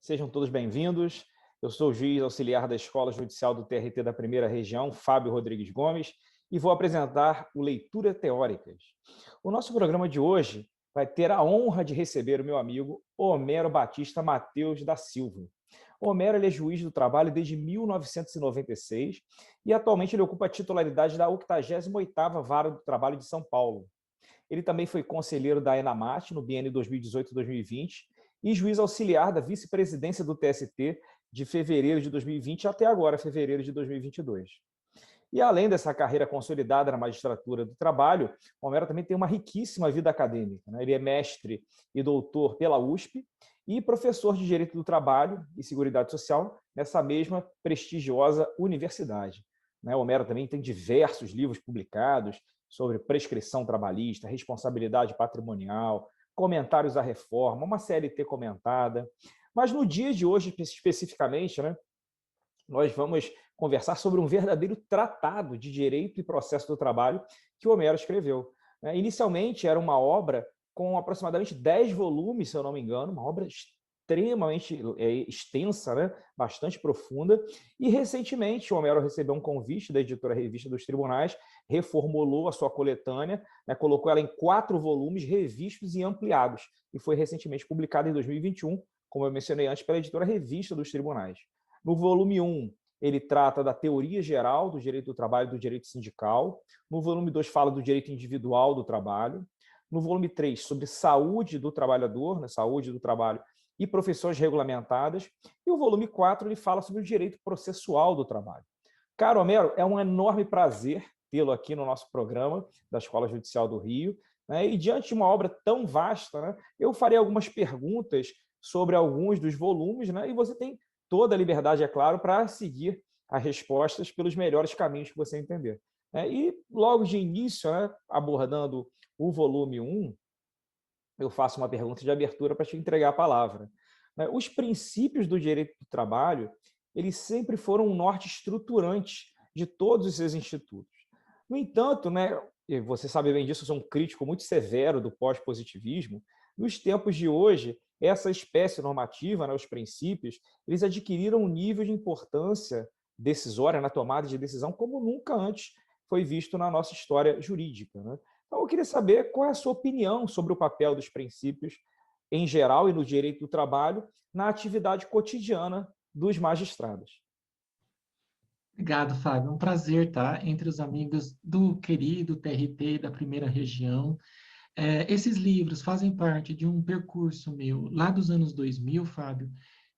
Sejam todos bem-vindos. Eu sou o juiz auxiliar da Escola Judicial do TRT da Primeira Região, Fábio Rodrigues Gomes, e vou apresentar o Leitura Teóricas. O nosso programa de hoje vai ter a honra de receber o meu amigo Homero Batista Mateus da Silva. O Homero ele é juiz do trabalho desde 1996 e atualmente ele ocupa a titularidade da 88ª Vara do Trabalho de São Paulo. Ele também foi conselheiro da ENAMAT no biênio 2018-2020 e juiz auxiliar da vice-presidência do TST de fevereiro de 2020 até agora, fevereiro de 2022. E além dessa carreira consolidada na magistratura do trabalho, Homero também tem uma riquíssima vida acadêmica. Ele é mestre e doutor pela USP e professor de Direito do Trabalho e Seguridade Social nessa mesma prestigiosa universidade. Homero também tem diversos livros publicados sobre prescrição trabalhista, responsabilidade patrimonial, comentários à reforma, uma CLT comentada. Mas no dia de hoje, especificamente, nós vamos conversar sobre um verdadeiro tratado de direito e processo do trabalho que o Homero escreveu. Inicialmente, era uma obra com aproximadamente 10 volumes, se eu não me engano, uma obra extremamente extensa, bastante profunda, e recentemente o Homero recebeu um convite da editora Revista dos Tribunais, reformulou a sua coletânea, colocou ela em 4 volumes revistos e ampliados, e foi recentemente publicada em 2021, como eu mencionei antes, pela editora Revista dos Tribunais. No volume 1, ele trata da teoria geral do direito do trabalho e do direito sindical. No volume 2, fala do direito individual do trabalho. No volume 3, sobre saúde do trabalhador, saúde do trabalho e profissões regulamentadas. E o volume 4, ele fala sobre o direito processual do trabalho. Caro Homero, é um enorme prazer tê-lo aqui no nosso programa da Escola Judicial do Rio. E diante de uma obra tão vasta, eu farei algumas perguntas sobre alguns dos volumes, e você tem toda a liberdade, é claro, para seguir as respostas pelos melhores caminhos que você entender. E logo de início, abordando o volume 1, eu faço uma pergunta de abertura para te entregar a palavra. Os princípios do direito do trabalho, eles sempre foram um norte estruturante de todos os seus institutos. No entanto, e você sabe bem disso, eu sou um crítico muito severo do pós-positivismo, nos tempos de hoje, essa espécie normativa, os princípios, eles adquiriram um nível de importância decisória na tomada de decisão como nunca antes foi visto na nossa história jurídica. Então, eu queria saber qual é a sua opinião sobre o papel dos princípios em geral e no direito do trabalho na atividade cotidiana dos magistrados. Obrigado, Fábio. É um prazer estar entre os amigos do querido TRT da Primeira Região. Esses livros fazem parte de um percurso meu lá dos anos 2000, Fábio,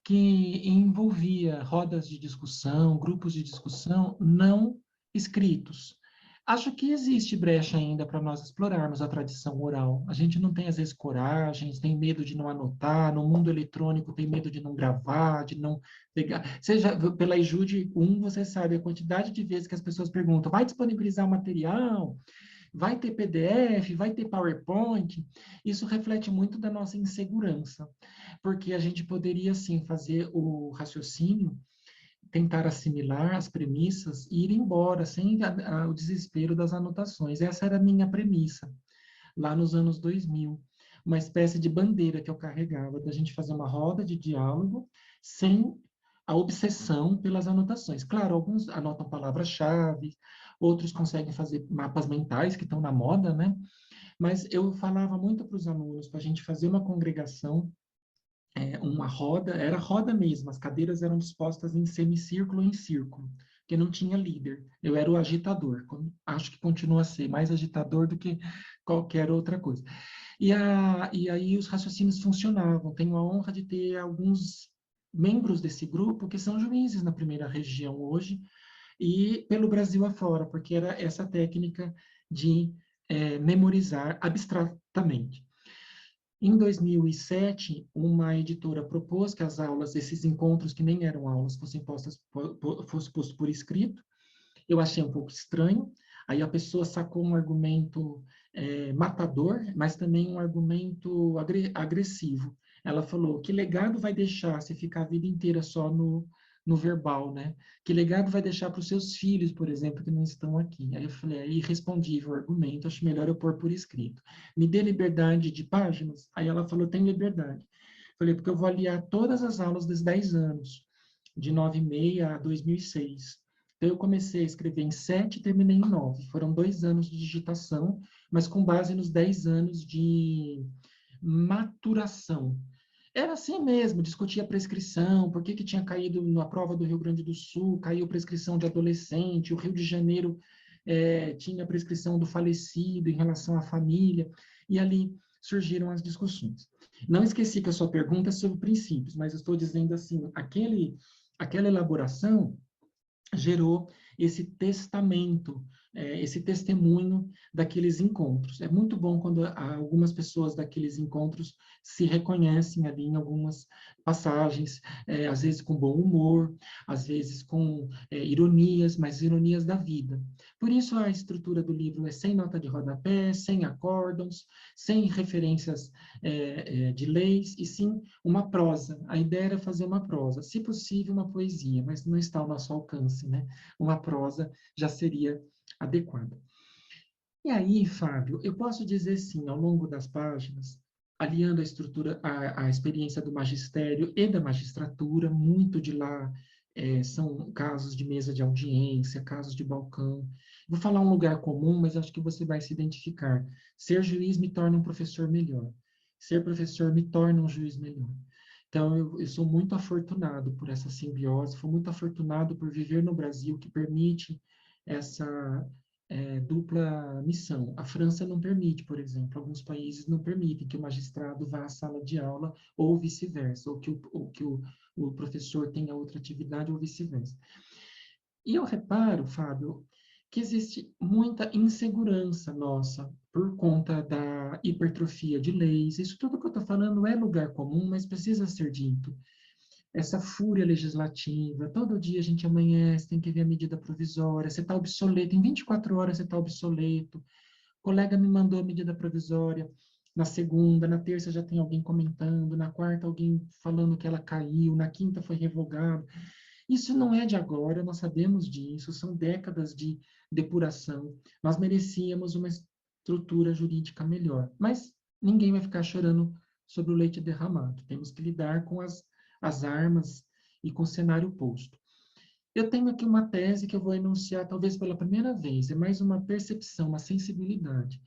que envolvia rodas de discussão, grupos de discussão não escritos. Acho que existe brecha ainda para nós explorarmos a tradição oral. A gente não tem, às vezes, coragem, tem medo de não anotar, no mundo eletrônico tem medo de não gravar, de não pegar. Seja pela Ejude 1, você sabe a quantidade de vezes que as pessoas perguntam, vai disponibilizar o material? Vai ter PDF, vai ter PowerPoint? Isso reflete muito da nossa insegurança, porque a gente poderia, sim, fazer o raciocínio, tentar assimilar as premissas e ir embora, sem o desespero das anotações. Essa era a minha premissa, lá nos anos 2000. Uma espécie de bandeira que eu carregava, da gente fazer uma roda de diálogo sem a obsessão pelas anotações. Claro, alguns anotam palavras-chave, outros conseguem fazer mapas mentais, que estão na moda, Mas eu falava muito para os alunos, para a gente fazer uma congregação, uma roda, era roda mesmo, as cadeiras eram dispostas em semicírculo em círculo, porque não tinha líder. Eu era o agitador, acho que continua a ser mais agitador do que qualquer outra coisa. E aí os raciocínios funcionavam. Tenho a honra de ter alguns membros desse grupo que são juízes na Primeira Região hoje e pelo Brasil afora, porque era essa técnica de memorizar abstratamente. Em 2007, uma editora propôs que as aulas, esses encontros que nem eram aulas, fossem postos por escrito. Eu achei um pouco estranho. Aí a pessoa sacou um argumento matador, mas também um argumento agressivo. Ela falou, que legado vai deixar se ficar a vida inteira só no verbal, Que legado vai deixar para os seus filhos, por exemplo, que não estão aqui? Aí eu falei, aí respondi o argumento, acho melhor eu pôr por escrito. Me dê liberdade de páginas? Aí ela falou, tem liberdade. Falei, porque eu vou aliar todas as aulas dos 10 anos, de 9,6 a 2006. Então, eu comecei a escrever em 7 e terminei em 9. Foram 2 anos de digitação, mas com base nos 10 anos de maturação. Era assim mesmo, discutia prescrição, por que que tinha caído na prova do Rio Grande do Sul, caiu prescrição de adolescente, o Rio de Janeiro tinha prescrição do falecido em relação à família, e ali surgiram as discussões. Não esqueci que a sua pergunta é sobre princípios, mas eu estou dizendo assim, aquela elaboração gerou esse testamento, esse testemunho daqueles encontros. É muito bom quando algumas pessoas daqueles encontros se reconhecem ali em algumas passagens, às vezes com bom humor, às vezes com ironias, mas ironias da vida. Por isso a estrutura do livro é sem nota de rodapé, sem acórdons, sem referências de leis, e sim uma prosa. A ideia era fazer uma prosa, se possível uma poesia, mas não está ao nosso alcance, né? Uma prosa já seria adequada. E aí, Fábio, eu posso dizer sim, ao longo das páginas, aliando a estrutura, a experiência do magistério e da magistratura, muito de lá são casos de mesa de audiência, casos de balcão. Vou falar um lugar comum, mas acho que você vai se identificar. Ser juiz me torna um professor melhor. Ser professor me torna um juiz melhor. Então, eu sou muito afortunado por essa simbiose, fui muito afortunado por viver no Brasil, que permite essa dupla missão. A França não permite, por exemplo, alguns países não permitem que o magistrado vá à sala de aula ou vice-versa, ou que o professor tenha outra atividade ou vice-versa. E eu reparo, Fábio, que existe muita insegurança nossa por conta da hipertrofia de leis. Isso tudo que eu estou falando é lugar comum, mas precisa ser dito. Essa fúria legislativa, todo dia a gente amanhece, tem que ver a medida provisória, você está obsoleto, em 24 horas você está obsoleto. O colega me mandou a medida provisória, na segunda, na terça já tem alguém comentando, na quarta alguém falando que ela caiu, na quinta foi revogado. Isso não é de agora, nós sabemos disso, são décadas de depuração. Nós merecíamos uma estrutura jurídica melhor, mas ninguém vai ficar chorando sobre o leite derramado. Temos que lidar com as armas e com o cenário posto. Eu tenho aqui uma tese que eu vou enunciar talvez pela primeira vez, é mais uma percepção, uma sensibilidade.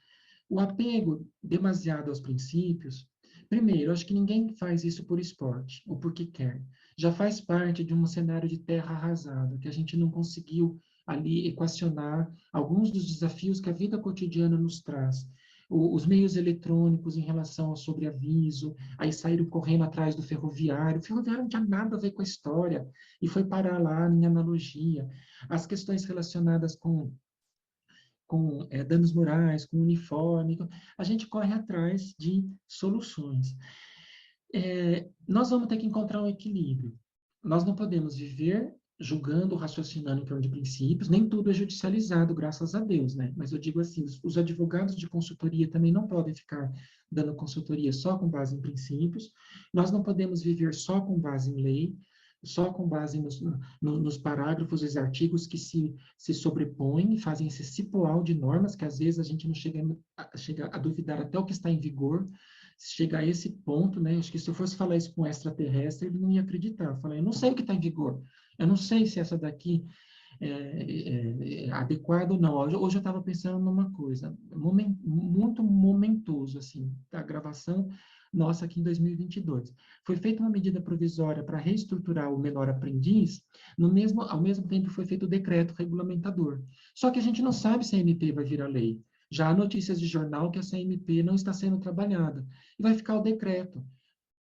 O apego demasiado aos princípios, primeiro, acho que ninguém faz isso por esporte ou porque quer. Já faz parte de um cenário de terra arrasada, que a gente não conseguiu ali equacionar alguns dos desafios que a vida cotidiana nos traz. Os meios eletrônicos em relação ao sobreaviso, aí saíram correndo atrás do ferroviário. O ferroviário não tinha nada a ver com a história e foi parar lá em analogia. As questões relacionadas com danos morais, com uniforme, a gente corre atrás de soluções. Nós vamos ter que encontrar um equilíbrio. Nós não podemos viver julgando, raciocinando em torno de princípios, nem tudo é judicializado, graças a Deus, né? Mas eu digo assim, os advogados de consultoria também não podem ficar dando consultoria só com base em princípios, nós não podemos viver só com base em lei, só com base nos parágrafos e artigos que se sobrepõem e fazem esse cipoal de normas, que às vezes a gente não chega a duvidar até o que está em vigor, chega a esse ponto, né? Acho que se eu fosse falar isso com um extraterrestre, ele não ia acreditar. Eu falei, eu não sei o que está em vigor, eu não sei se essa daqui é adequada ou não. Hoje eu estava pensando numa coisa, muito momentoso, assim, a gravação nossa aqui em 2022. Foi feita uma medida provisória para reestruturar o menor aprendiz, ao mesmo tempo foi feito o decreto regulamentador. Só que a gente não sabe se a MP vai virar lei. Já há notícias de jornal que essa MP não está sendo trabalhada. E vai ficar o decreto.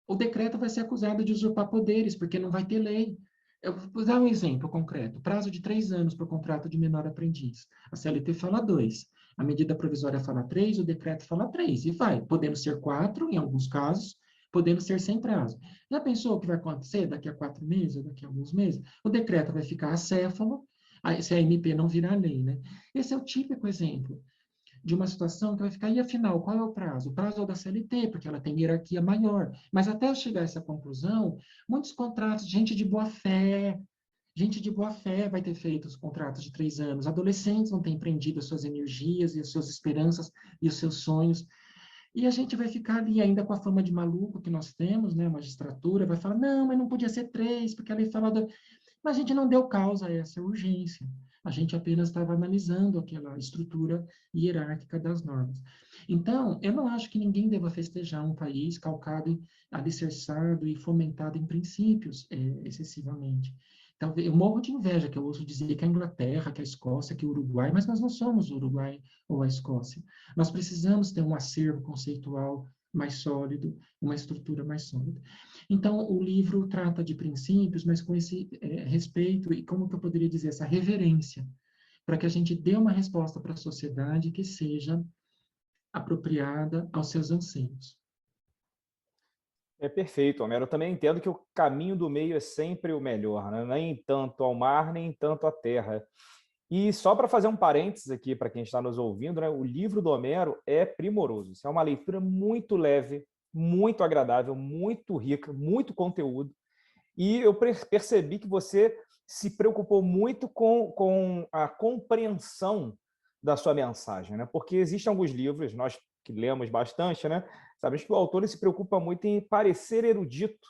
O decreto vai ser acusado de usurpar poderes, porque não vai ter lei. Eu vou dar um exemplo concreto. Prazo de 3 anos para o contrato de menor aprendiz. A CLT fala 2. A medida provisória fala 3, o decreto fala 3. E vai, podendo ser 4, em alguns casos, podendo ser sem prazo. Já pensou o que vai acontecer daqui a 4 meses, daqui a alguns meses? O decreto vai ficar acéfalo, se a MP não virar lei, né? Esse é o típico exemplo de uma situação que vai ficar, e afinal, qual é o prazo? O prazo é o da CLT, porque ela tem hierarquia maior. Mas até chegar a essa conclusão, muitos contratos, gente de boa fé vai ter feito os contratos de 3 anos. Adolescentes vão ter empreendido as suas energias e as suas esperanças e os seus sonhos. E a gente vai ficar ali ainda com a fama de maluco que nós temos, né? A magistratura vai falar, não, mas não podia ser 3, porque a lei fala... Mas a gente não deu causa a essa urgência. A gente apenas estava analisando aquela estrutura hierárquica das normas. Então, eu não acho que ninguém deva festejar um país calcado, alicerçado e fomentado em princípios excessivamente. Talvez, eu morro de inveja que eu ouço dizer que a Inglaterra, que a Escócia, que o Uruguai, mas nós não somos o Uruguai ou a Escócia. Nós precisamos ter um acervo conceitual mais sólido, uma estrutura mais sólida. Então, o livro trata de princípios, mas com esse respeito e, como que eu poderia dizer, essa reverência, para que a gente dê uma resposta para a sociedade que seja apropriada aos seus anseios. É perfeito, Homero. Eu também entendo que o caminho do meio é sempre o melhor, né? Nem tanto ao mar, nem tanto à terra. E só para fazer um parênteses aqui para quem está nos ouvindo, né? O livro do Homero é primoroso. Isso é uma leitura muito leve, muito agradável, muito rica, muito conteúdo. E eu percebi que você se preocupou muito com a compreensão da sua mensagem, né? Porque existem alguns livros, nós que lemos bastante, né? Sabemos que o autor se preocupa muito em parecer erudito,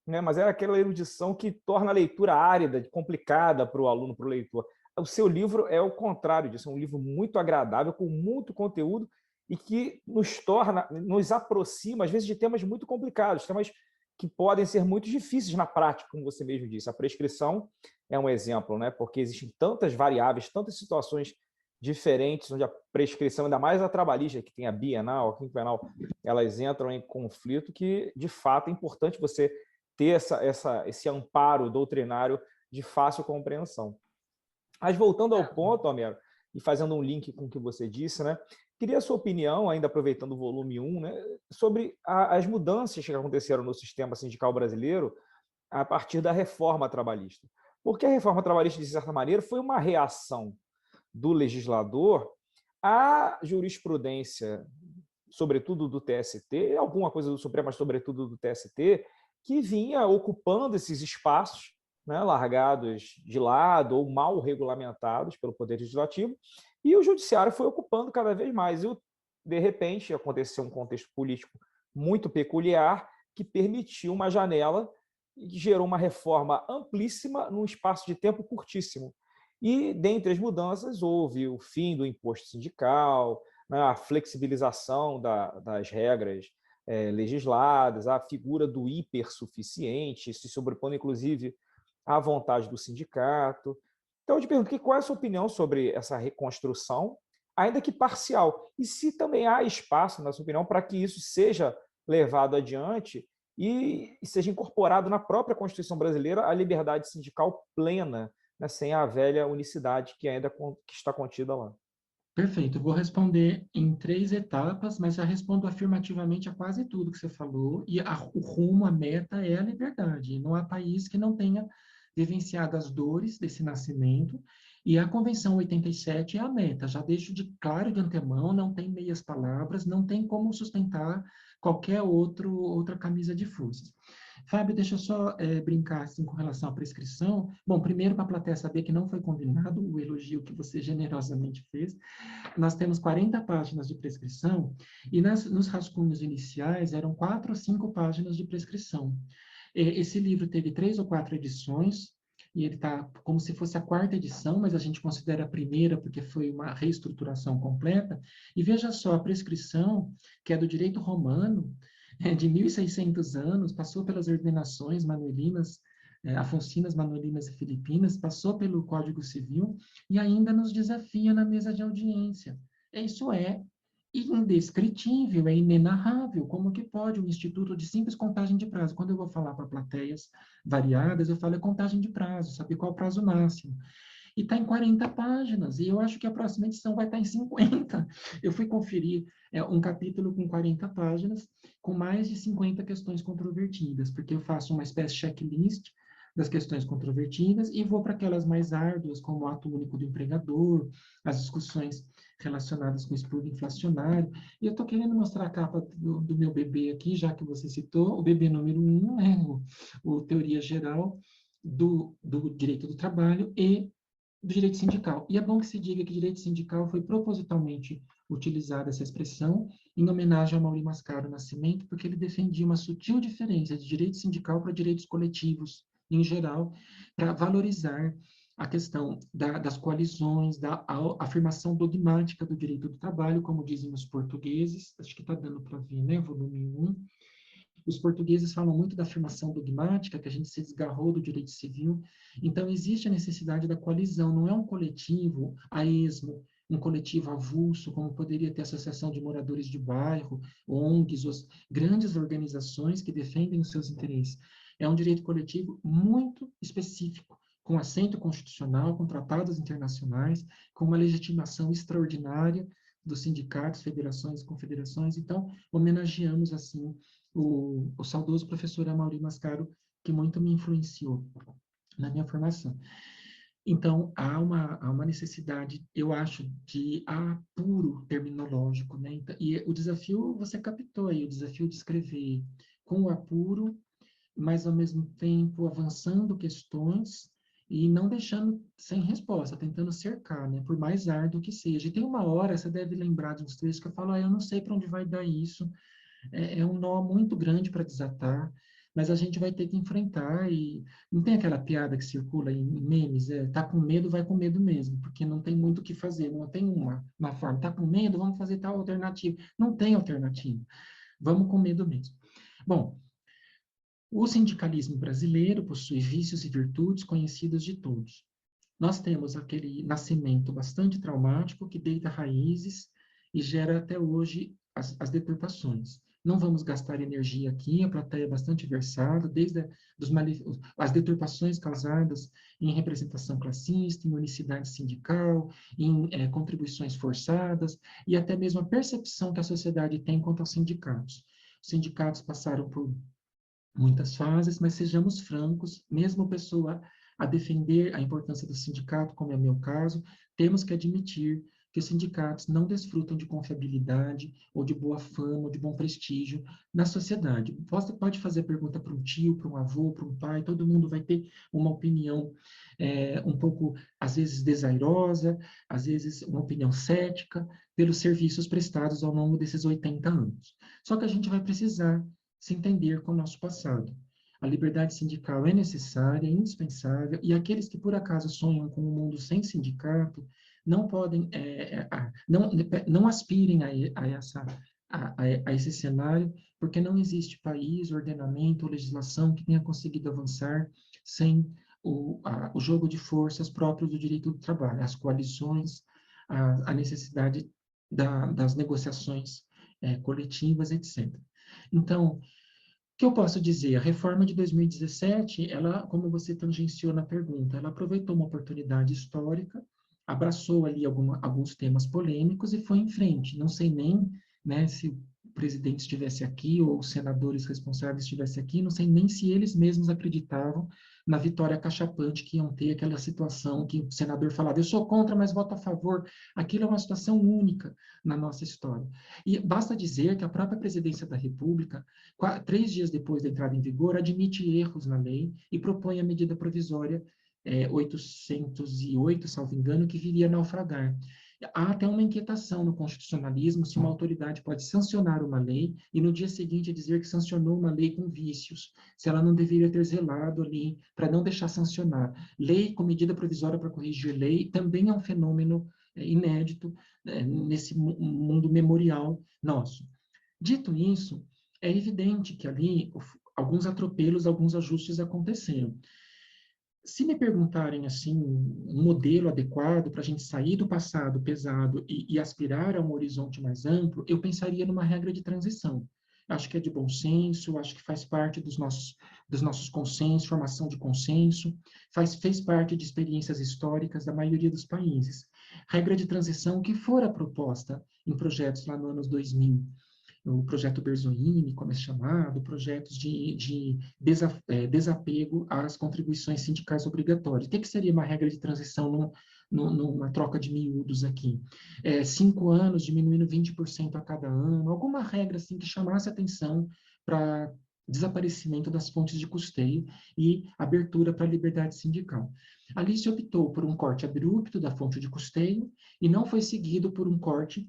né? Mas é aquela erudição que torna a leitura árida, complicada para o aluno, para o leitor. O seu livro é o contrário disso, é um livro muito agradável, com muito conteúdo e que nos torna, nos aproxima, às vezes, de temas muito complicados, temas que podem ser muito difíceis na prática, como você mesmo disse. A prescrição é um exemplo, né? Porque existem tantas variáveis, tantas situações diferentes, onde a prescrição, ainda mais a trabalhista, que tem a bienal, a quinquenal, elas entram em conflito, que, de fato, é importante você ter esse amparo doutrinário de fácil compreensão. Mas voltando ao ponto, Homero, e fazendo um link com o que você disse, né? Queria a sua opinião, ainda aproveitando o volume 1, né, sobre as mudanças que aconteceram no sistema sindical brasileiro a partir da reforma trabalhista. Porque a reforma trabalhista, de certa maneira, foi uma reação do legislador à jurisprudência, sobretudo do TST, alguma coisa do Supremo, mas sobretudo do TST, que vinha ocupando esses espaços, né, largados de lado ou mal regulamentados pelo Poder Legislativo, e o Judiciário foi ocupando cada vez mais. E, de repente, aconteceu um contexto político muito peculiar que permitiu uma janela e gerou uma reforma amplíssima num espaço de tempo curtíssimo. E, dentre as mudanças, houve o fim do imposto sindical, né, a flexibilização das regras legisladas, a figura do hipersuficiente, se sobrepondo, inclusive, à vontade do sindicato. Então, eu te pergunto, qual é a sua opinião sobre essa reconstrução, ainda que parcial? E se também há espaço, na sua opinião, para que isso seja levado adiante e seja incorporado na própria Constituição brasileira a liberdade sindical plena, né, sem a velha unicidade que ainda está contida lá? Perfeito, eu vou responder em 3 etapas, mas já respondo afirmativamente a quase tudo que você falou, e o rumo, a meta é a liberdade. Não há país que não tenha vivenciado as dores desse nascimento, e a Convenção 87 é a meta. Já deixo claro de antemão, não tem meias palavras, não tem como sustentar qualquer outra camisa de forças. Fábio, deixa eu só brincar assim, com relação à prescrição. Bom, primeiro, para a plateia saber que não foi combinado o elogio que você generosamente fez, nós temos 40 páginas de prescrição e nos rascunhos iniciais eram 4 ou 5 páginas de prescrição. Esse livro teve 3 ou 4 edições, e ele está como se fosse a 4ª edição, mas a gente considera a primeira porque foi uma reestruturação completa. E veja só, a prescrição, que é do direito romano, de 1.600 anos, passou pelas ordenações manuelinas, afonsinas, manuelinas e filipinas, passou pelo Código Civil e ainda nos desafia na mesa de audiência. Isso é indescritível, é inenarrável. Como que pode um instituto de simples contagem de prazo? Quando eu vou falar para plateias variadas, eu falo é contagem de prazo, saber qual é o prazo máximo. E está em 40 páginas, e eu acho que a próxima edição vai estar em 50. Eu fui conferir um capítulo com 40 páginas, com mais de 50 questões controvertidas, porque eu faço uma espécie de checklist das questões controvertidas e vou para aquelas mais árduas, como o ato único do empregador, as discussões relacionadas com o expurgo inflacionário. E eu estou querendo mostrar a capa do meu bebê aqui, já que você citou, o bebê número 1, né, o Teoria Geral do Direito do Trabalho e do direito sindical. E é bom que se diga que direito sindical foi propositalmente utilizada essa expressão em homenagem ao Maurício Mascaro Nascimento, porque ele defendia uma sutil diferença de direito sindical para direitos coletivos, em geral, para valorizar a questão das coalizões, da afirmação dogmática do direito do trabalho, como dizem os portugueses, acho que está dando para ver, né, volume 1. Os portugueses falam muito da afirmação dogmática, que a gente se desgarrou do direito civil. Então, existe a necessidade da coalizão, não é um coletivo a esmo, um coletivo avulso, como poderia ter a Associação de Moradores de Bairro, ONGs, as grandes organizações que defendem os seus interesses. É um direito coletivo muito específico, com assento constitucional, com tratados internacionais, com uma legitimação extraordinária dos sindicatos, federações e confederações. Então, homenageamos, assim, o saudoso professor Amaury Mascaro, que muito me influenciou na minha formação. Então, há uma necessidade, eu acho, de apuro terminológico, né? E o desafio, você captou aí, o desafio de escrever com o apuro, mas, ao mesmo tempo, avançando questões e não deixando sem resposta, tentando cercar, né? Por mais árduo que seja. E tem uma hora, você deve lembrar de uns trechos que eu falo, eu não sei para onde vai dar isso, é um nó muito grande para desatar, mas a gente vai ter que enfrentar. E não tem aquela piada que circula em memes, tá com medo, vai com medo mesmo, porque não tem muito o que fazer, não tem uma forma, tá com medo, vamos fazer tal alternativa. Não tem alternativa, vamos com medo mesmo. Bom, o sindicalismo brasileiro possui vícios e virtudes conhecidas de todos. Nós temos aquele nascimento bastante traumático que deita raízes e gera até hoje as deturpações. Não vamos gastar energia aqui, a plateia é bastante versada, desde as deturpações causadas em representação classista, em unicidade sindical, em contribuições forçadas, e até mesmo a percepção que a sociedade tem quanto aos sindicatos. Os sindicatos passaram por muitas fases, mas sejamos francos, mesmo pessoa a defender a importância do sindicato, como é o meu caso, temos que admitir que os sindicatos não desfrutam de confiabilidade, ou de boa fama, ou de bom prestígio na sociedade. Você pode fazer pergunta para um tio, para um avô, para um pai, todo mundo vai ter uma opinião um pouco, às vezes, desairosa, às vezes uma opinião cética, pelos serviços prestados ao longo desses 80 anos. Só que a gente vai precisar se entender com o nosso passado. A liberdade sindical é necessária, é indispensável, e aqueles que por acaso sonham com um mundo sem sindicato não podem, não aspirem a esse cenário, porque não existe país, ordenamento ou legislação que tenha conseguido avançar sem o jogo de forças próprios do direito do trabalho, as coalições, a necessidade das negociações coletivas, etc. Então, o que eu posso dizer? A reforma de 2017, ela, como você tangenciou na pergunta, ela aproveitou uma oportunidade histórica, abraçou ali alguns temas polêmicos e foi em frente. Não sei nem, né, se o presidente estivesse aqui ou os senadores responsáveis estivessem aqui, não sei nem se eles mesmos acreditavam na vitória cachapante que iam ter, aquela situação que o senador falava, eu sou contra, mas voto a favor. Aquilo é uma situação única na nossa história. E basta dizer que a própria presidência da República, 3 dias depois da entrada em vigor, admite erros na lei e propõe a medida provisória 808, salvo engano, que viria a naufragar. Há até uma inquietação no constitucionalismo se uma autoridade pode sancionar uma lei e no dia seguinte dizer que sancionou uma lei com vícios, se ela não deveria ter zelado ali para não deixar sancionar. Lei com medida provisória para corrigir lei também é um fenômeno inédito nesse mundo memorial nosso. Dito isso, é evidente que ali alguns atropelos, alguns ajustes aconteceram. Se me perguntarem assim um modelo adequado para a gente sair do passado pesado e aspirar a um horizonte mais amplo, eu pensaria numa regra de transição. Acho que é de bom senso, acho que faz parte dos nossos consensos, formação de consenso, fez parte de experiências históricas da maioria dos países. Regra de transição que fora proposta em projetos lá no anos 2000, o projeto Berzoini, como é chamado, projetos de desapego às contribuições sindicais obrigatórias. O que seria uma regra de transição numa troca de miúdos aqui? 5 anos, diminuindo 20% a cada ano, alguma regra assim que chamasse atenção para desaparecimento das fontes de custeio e abertura para a liberdade sindical. Ali se optou por um corte abrupto da fonte de custeio e não foi seguido por um corte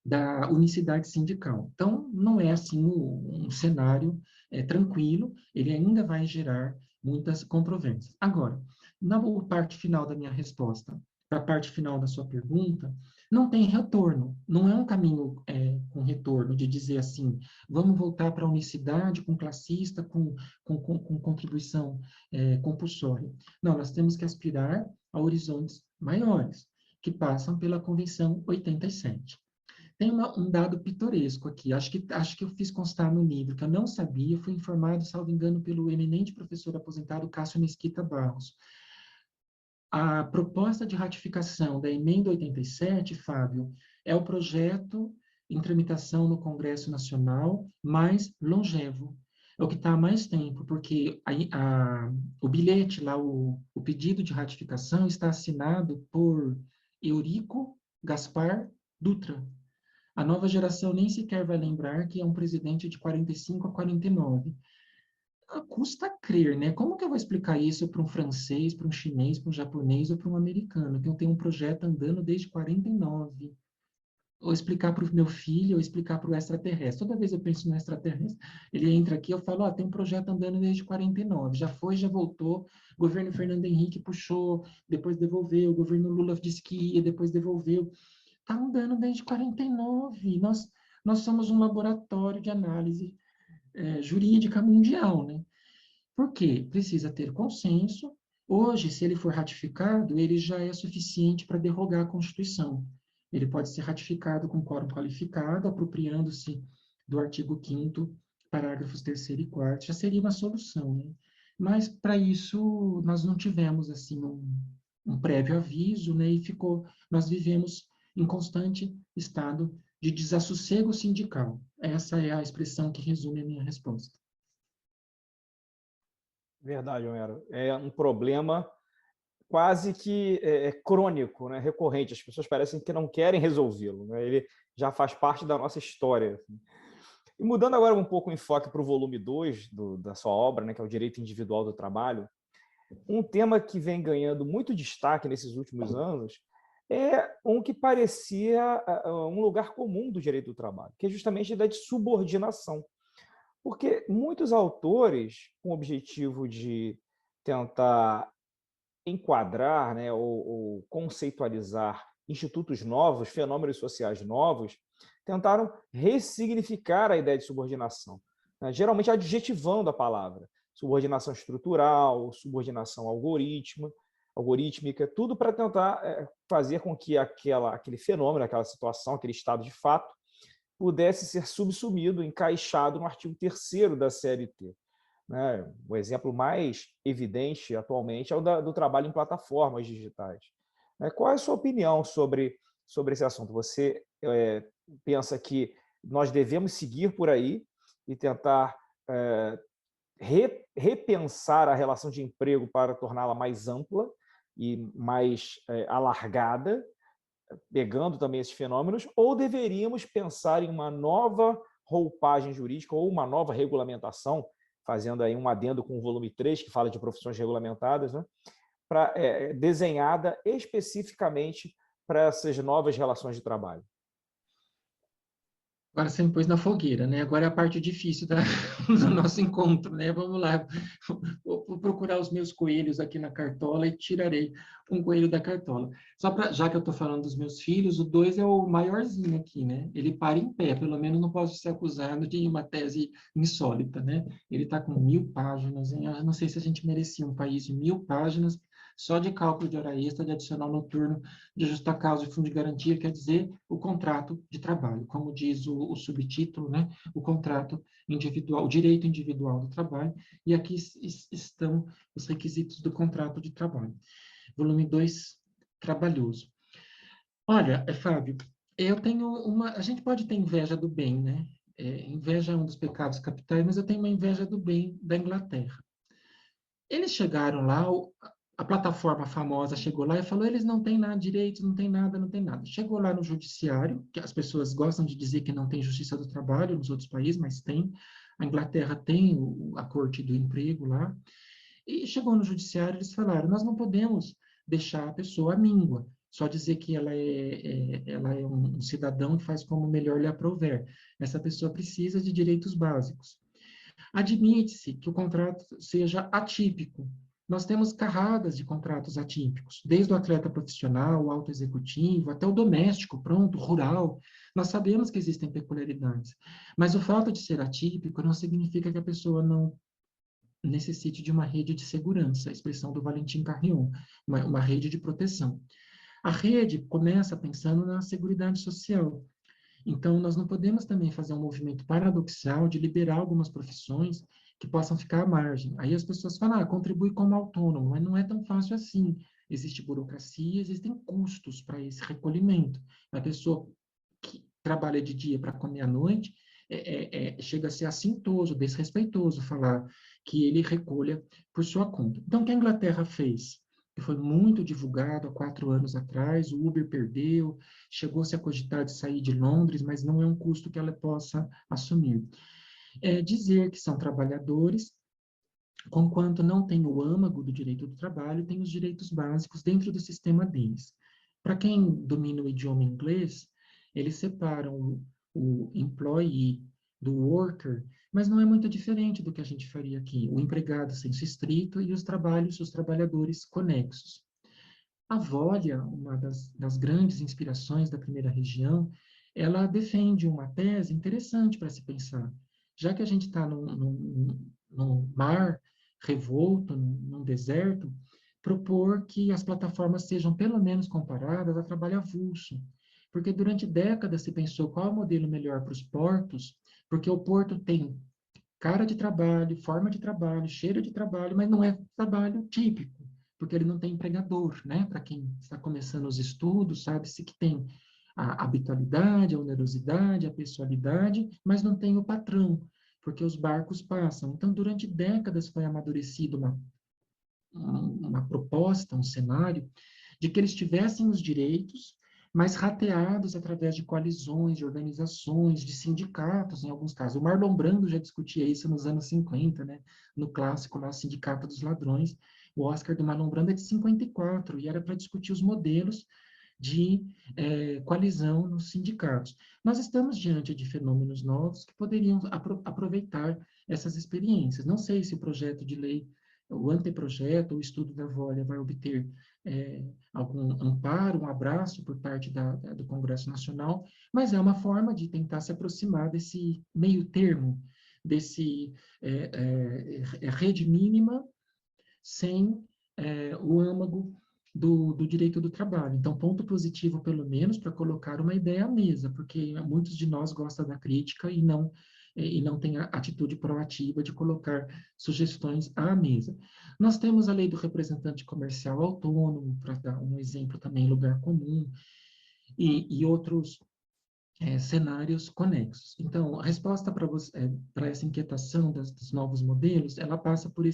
da unicidade sindical. Então, não é assim um cenário tranquilo, ele ainda vai gerar muitas controvérsias. Agora, na parte final da minha resposta, para a parte final da sua pergunta, não tem retorno, não é um caminho com retorno de dizer assim, vamos voltar para a unicidade com classista, com contribuição compulsória. Não, nós temos que aspirar a horizontes maiores, que passam pela Convenção 87. Tem um dado pitoresco aqui, acho que eu fiz constar no livro, que eu não sabia, fui informado, salvo engano, pelo eminente professor aposentado Cássio Mesquita Barros. A proposta de ratificação da emenda 87, Fábio, é o projeto em tramitação no Congresso Nacional mais longevo. É o que está há mais tempo, porque o bilhete lá, o pedido de ratificação está assinado por Eurico Gaspar Dutra. A nova geração nem sequer vai lembrar que é um presidente de 45 a 49. Custa crer, né? Como que eu vou explicar isso para um francês, para um chinês, para um japonês ou para um americano, que eu tenho um projeto andando desde 49? Ou explicar para o meu filho, ou explicar para o extraterrestre. Toda vez eu penso no extraterrestre, ele entra aqui, eu falo, tem um projeto andando desde 49, já foi, já voltou, o governo Fernando Henrique puxou, depois devolveu, o governo Lula disse que ia, depois devolveu. Está andando desde 49. Nós somos um laboratório de análise jurídica mundial, né? Por quê? Precisa ter consenso. Hoje, se ele for ratificado, ele já é suficiente para derrogar a Constituição. Ele pode ser ratificado com quórum qualificado, apropriando-se do artigo 5º, parágrafos 3º e 4º, já seria uma solução, né? Mas, para isso, nós não tivemos, assim, um prévio aviso, né? E nós vivemos em constante estado de desassossego sindical. Essa é a expressão que resume a minha resposta. Verdade, Homero. É um problema quase que crônico, né? Recorrente. As pessoas parecem que não querem resolvê-lo, né? Ele já faz parte da nossa história. E mudando agora um pouco o enfoque para o volume 2 da sua obra, né, que é o direito individual do trabalho, um tema que vem ganhando muito destaque nesses últimos anos é um que parecia um lugar comum do direito do trabalho, que é justamente a da de subordinação. Porque muitos autores, com o objetivo de tentar enquadrar, né, ou conceitualizar institutos novos, fenômenos sociais novos, tentaram ressignificar a ideia de subordinação, né, geralmente adjetivando a palavra. Subordinação estrutural, subordinação algorítmica, tudo para tentar fazer com que aquele fenômeno, aquela situação, aquele estado de fato, pudesse ser subsumido, encaixado no artigo 3º da CLT. Né? O exemplo mais evidente atualmente é o do trabalho em plataformas digitais. Qual é a sua opinião sobre esse assunto? Você pensa que nós devemos seguir por aí e tentar repensar a relação de emprego para torná-la mais ampla e mais alargada, pegando também esses fenômenos, ou deveríamos pensar em uma nova roupagem jurídica ou uma nova regulamentação, fazendo aí um adendo com o volume 3, que fala de profissões regulamentadas, né, desenhada especificamente para essas novas relações de trabalho? Agora você me pôs na fogueira, né? Agora é a parte difícil do nosso encontro, né? Vamos lá, vou procurar os meus coelhos aqui na cartola e tirarei um coelho da cartola. Já que eu estou falando dos meus filhos, o 2 é o maiorzinho aqui, né? Ele para em pé, pelo menos não posso ser acusado de uma tese insólita, né? Ele está com 1000 páginas, hein? Eu não sei se a gente merecia um país de 1000 páginas só de cálculo de hora extra, de adicional noturno, de justa causa e fundo de garantia, quer dizer, o contrato de trabalho, como diz o subtítulo, né? O contrato individual, o direito individual do trabalho, e aqui estão os requisitos do contrato de trabalho. Volume 2, trabalhoso. Olha, Fábio, eu tenho a gente pode ter inveja do bem, né? Inveja é um dos pecados capitais, mas eu tenho uma inveja do bem da Inglaterra. Eles chegaram lá, a plataforma famosa chegou lá e falou, eles não têm nada direito, não tem nada, não tem nada. Chegou lá no judiciário, que as pessoas gostam de dizer que não tem justiça do trabalho nos outros países, mas tem. A Inglaterra tem a corte do emprego lá. E chegou no judiciário, eles falaram, nós não podemos deixar a pessoa à míngua. só dizer que ela é um cidadão que faz como melhor lhe aprouver. Essa pessoa precisa de direitos básicos. Admite-se que o contrato seja atípico. Nós temos carradas de contratos atípicos, desde o atleta profissional, o autoexecutivo, até o doméstico, pronto, rural. Nós sabemos que existem peculiaridades, mas o fato de ser atípico não significa que a pessoa não necessite de uma rede de segurança, a expressão do Valentim Carrion, uma rede de proteção. A rede começa pensando na seguridade social. Então, nós não podemos também fazer um movimento paradoxal de liberar algumas profissões que possam ficar à margem. Aí as pessoas falam, contribui como autônomo, mas não é tão fácil assim. Existe burocracia, existem custos para esse recolhimento. A pessoa que trabalha de dia para comer à noite, chega a ser assintoso, desrespeitoso falar que ele recolha por sua conta. Então, o que a Inglaterra fez? Que foi muito divulgado há 4 anos atrás, o Uber perdeu, chegou-se a cogitar de sair de Londres, mas não é um custo que ela possa assumir. É dizer que são trabalhadores, conquanto não tem o âmago do direito do trabalho, tem os direitos básicos dentro do sistema deles. Para quem domina o idioma inglês, eles separam o employee do worker, mas não é muito diferente do que a gente faria aqui. O empregado senso estrito e os trabalhadores conexos. A Volia, uma das grandes inspirações da primeira região, ela defende uma tese interessante para se pensar. Já que a gente está num mar revolto, num deserto, propor que as plataformas sejam pelo menos comparadas a trabalho avulso. Porque durante décadas se pensou qual é o modelo melhor para os portos, porque o porto tem cara de trabalho, forma de trabalho, cheiro de trabalho, mas não é trabalho típico, porque ele não tem empregador, né? Para quem está começando os estudos, sabe-se que tem a habitualidade, a onerosidade, a pessoalidade, mas não tem o patrão, porque os barcos passam. Então, durante décadas foi amadurecido uma proposta, um cenário, de que eles tivessem os direitos, mas rateados através de coalizões, de organizações, de sindicatos, em alguns casos. O Marlon Brando já discutia isso nos anos 50, né? No clássico lá, Sindicato dos Ladrões. O Oscar do Marlon Brando é de 54, e era para discutir os modelos de coalizão nos sindicatos. Nós estamos diante de fenômenos novos que poderiam aproveitar essas experiências. Não sei se o projeto de lei, o anteprojeto, o estudo da Volia vai obter algum amparo, um abraço por parte do Congresso Nacional, mas é uma forma de tentar se aproximar desse meio termo, desse rede mínima sem o âmago do direito do trabalho. Então, ponto positivo, pelo menos, para colocar uma ideia à mesa, porque muitos de nós gostam da crítica e não tem a atitude proativa de colocar sugestões à mesa. Nós temos a lei do representante comercial autônomo, para dar um exemplo também, lugar comum, e outros cenários conexos. Então, a resposta para essa inquietação dos novos modelos, ela passa por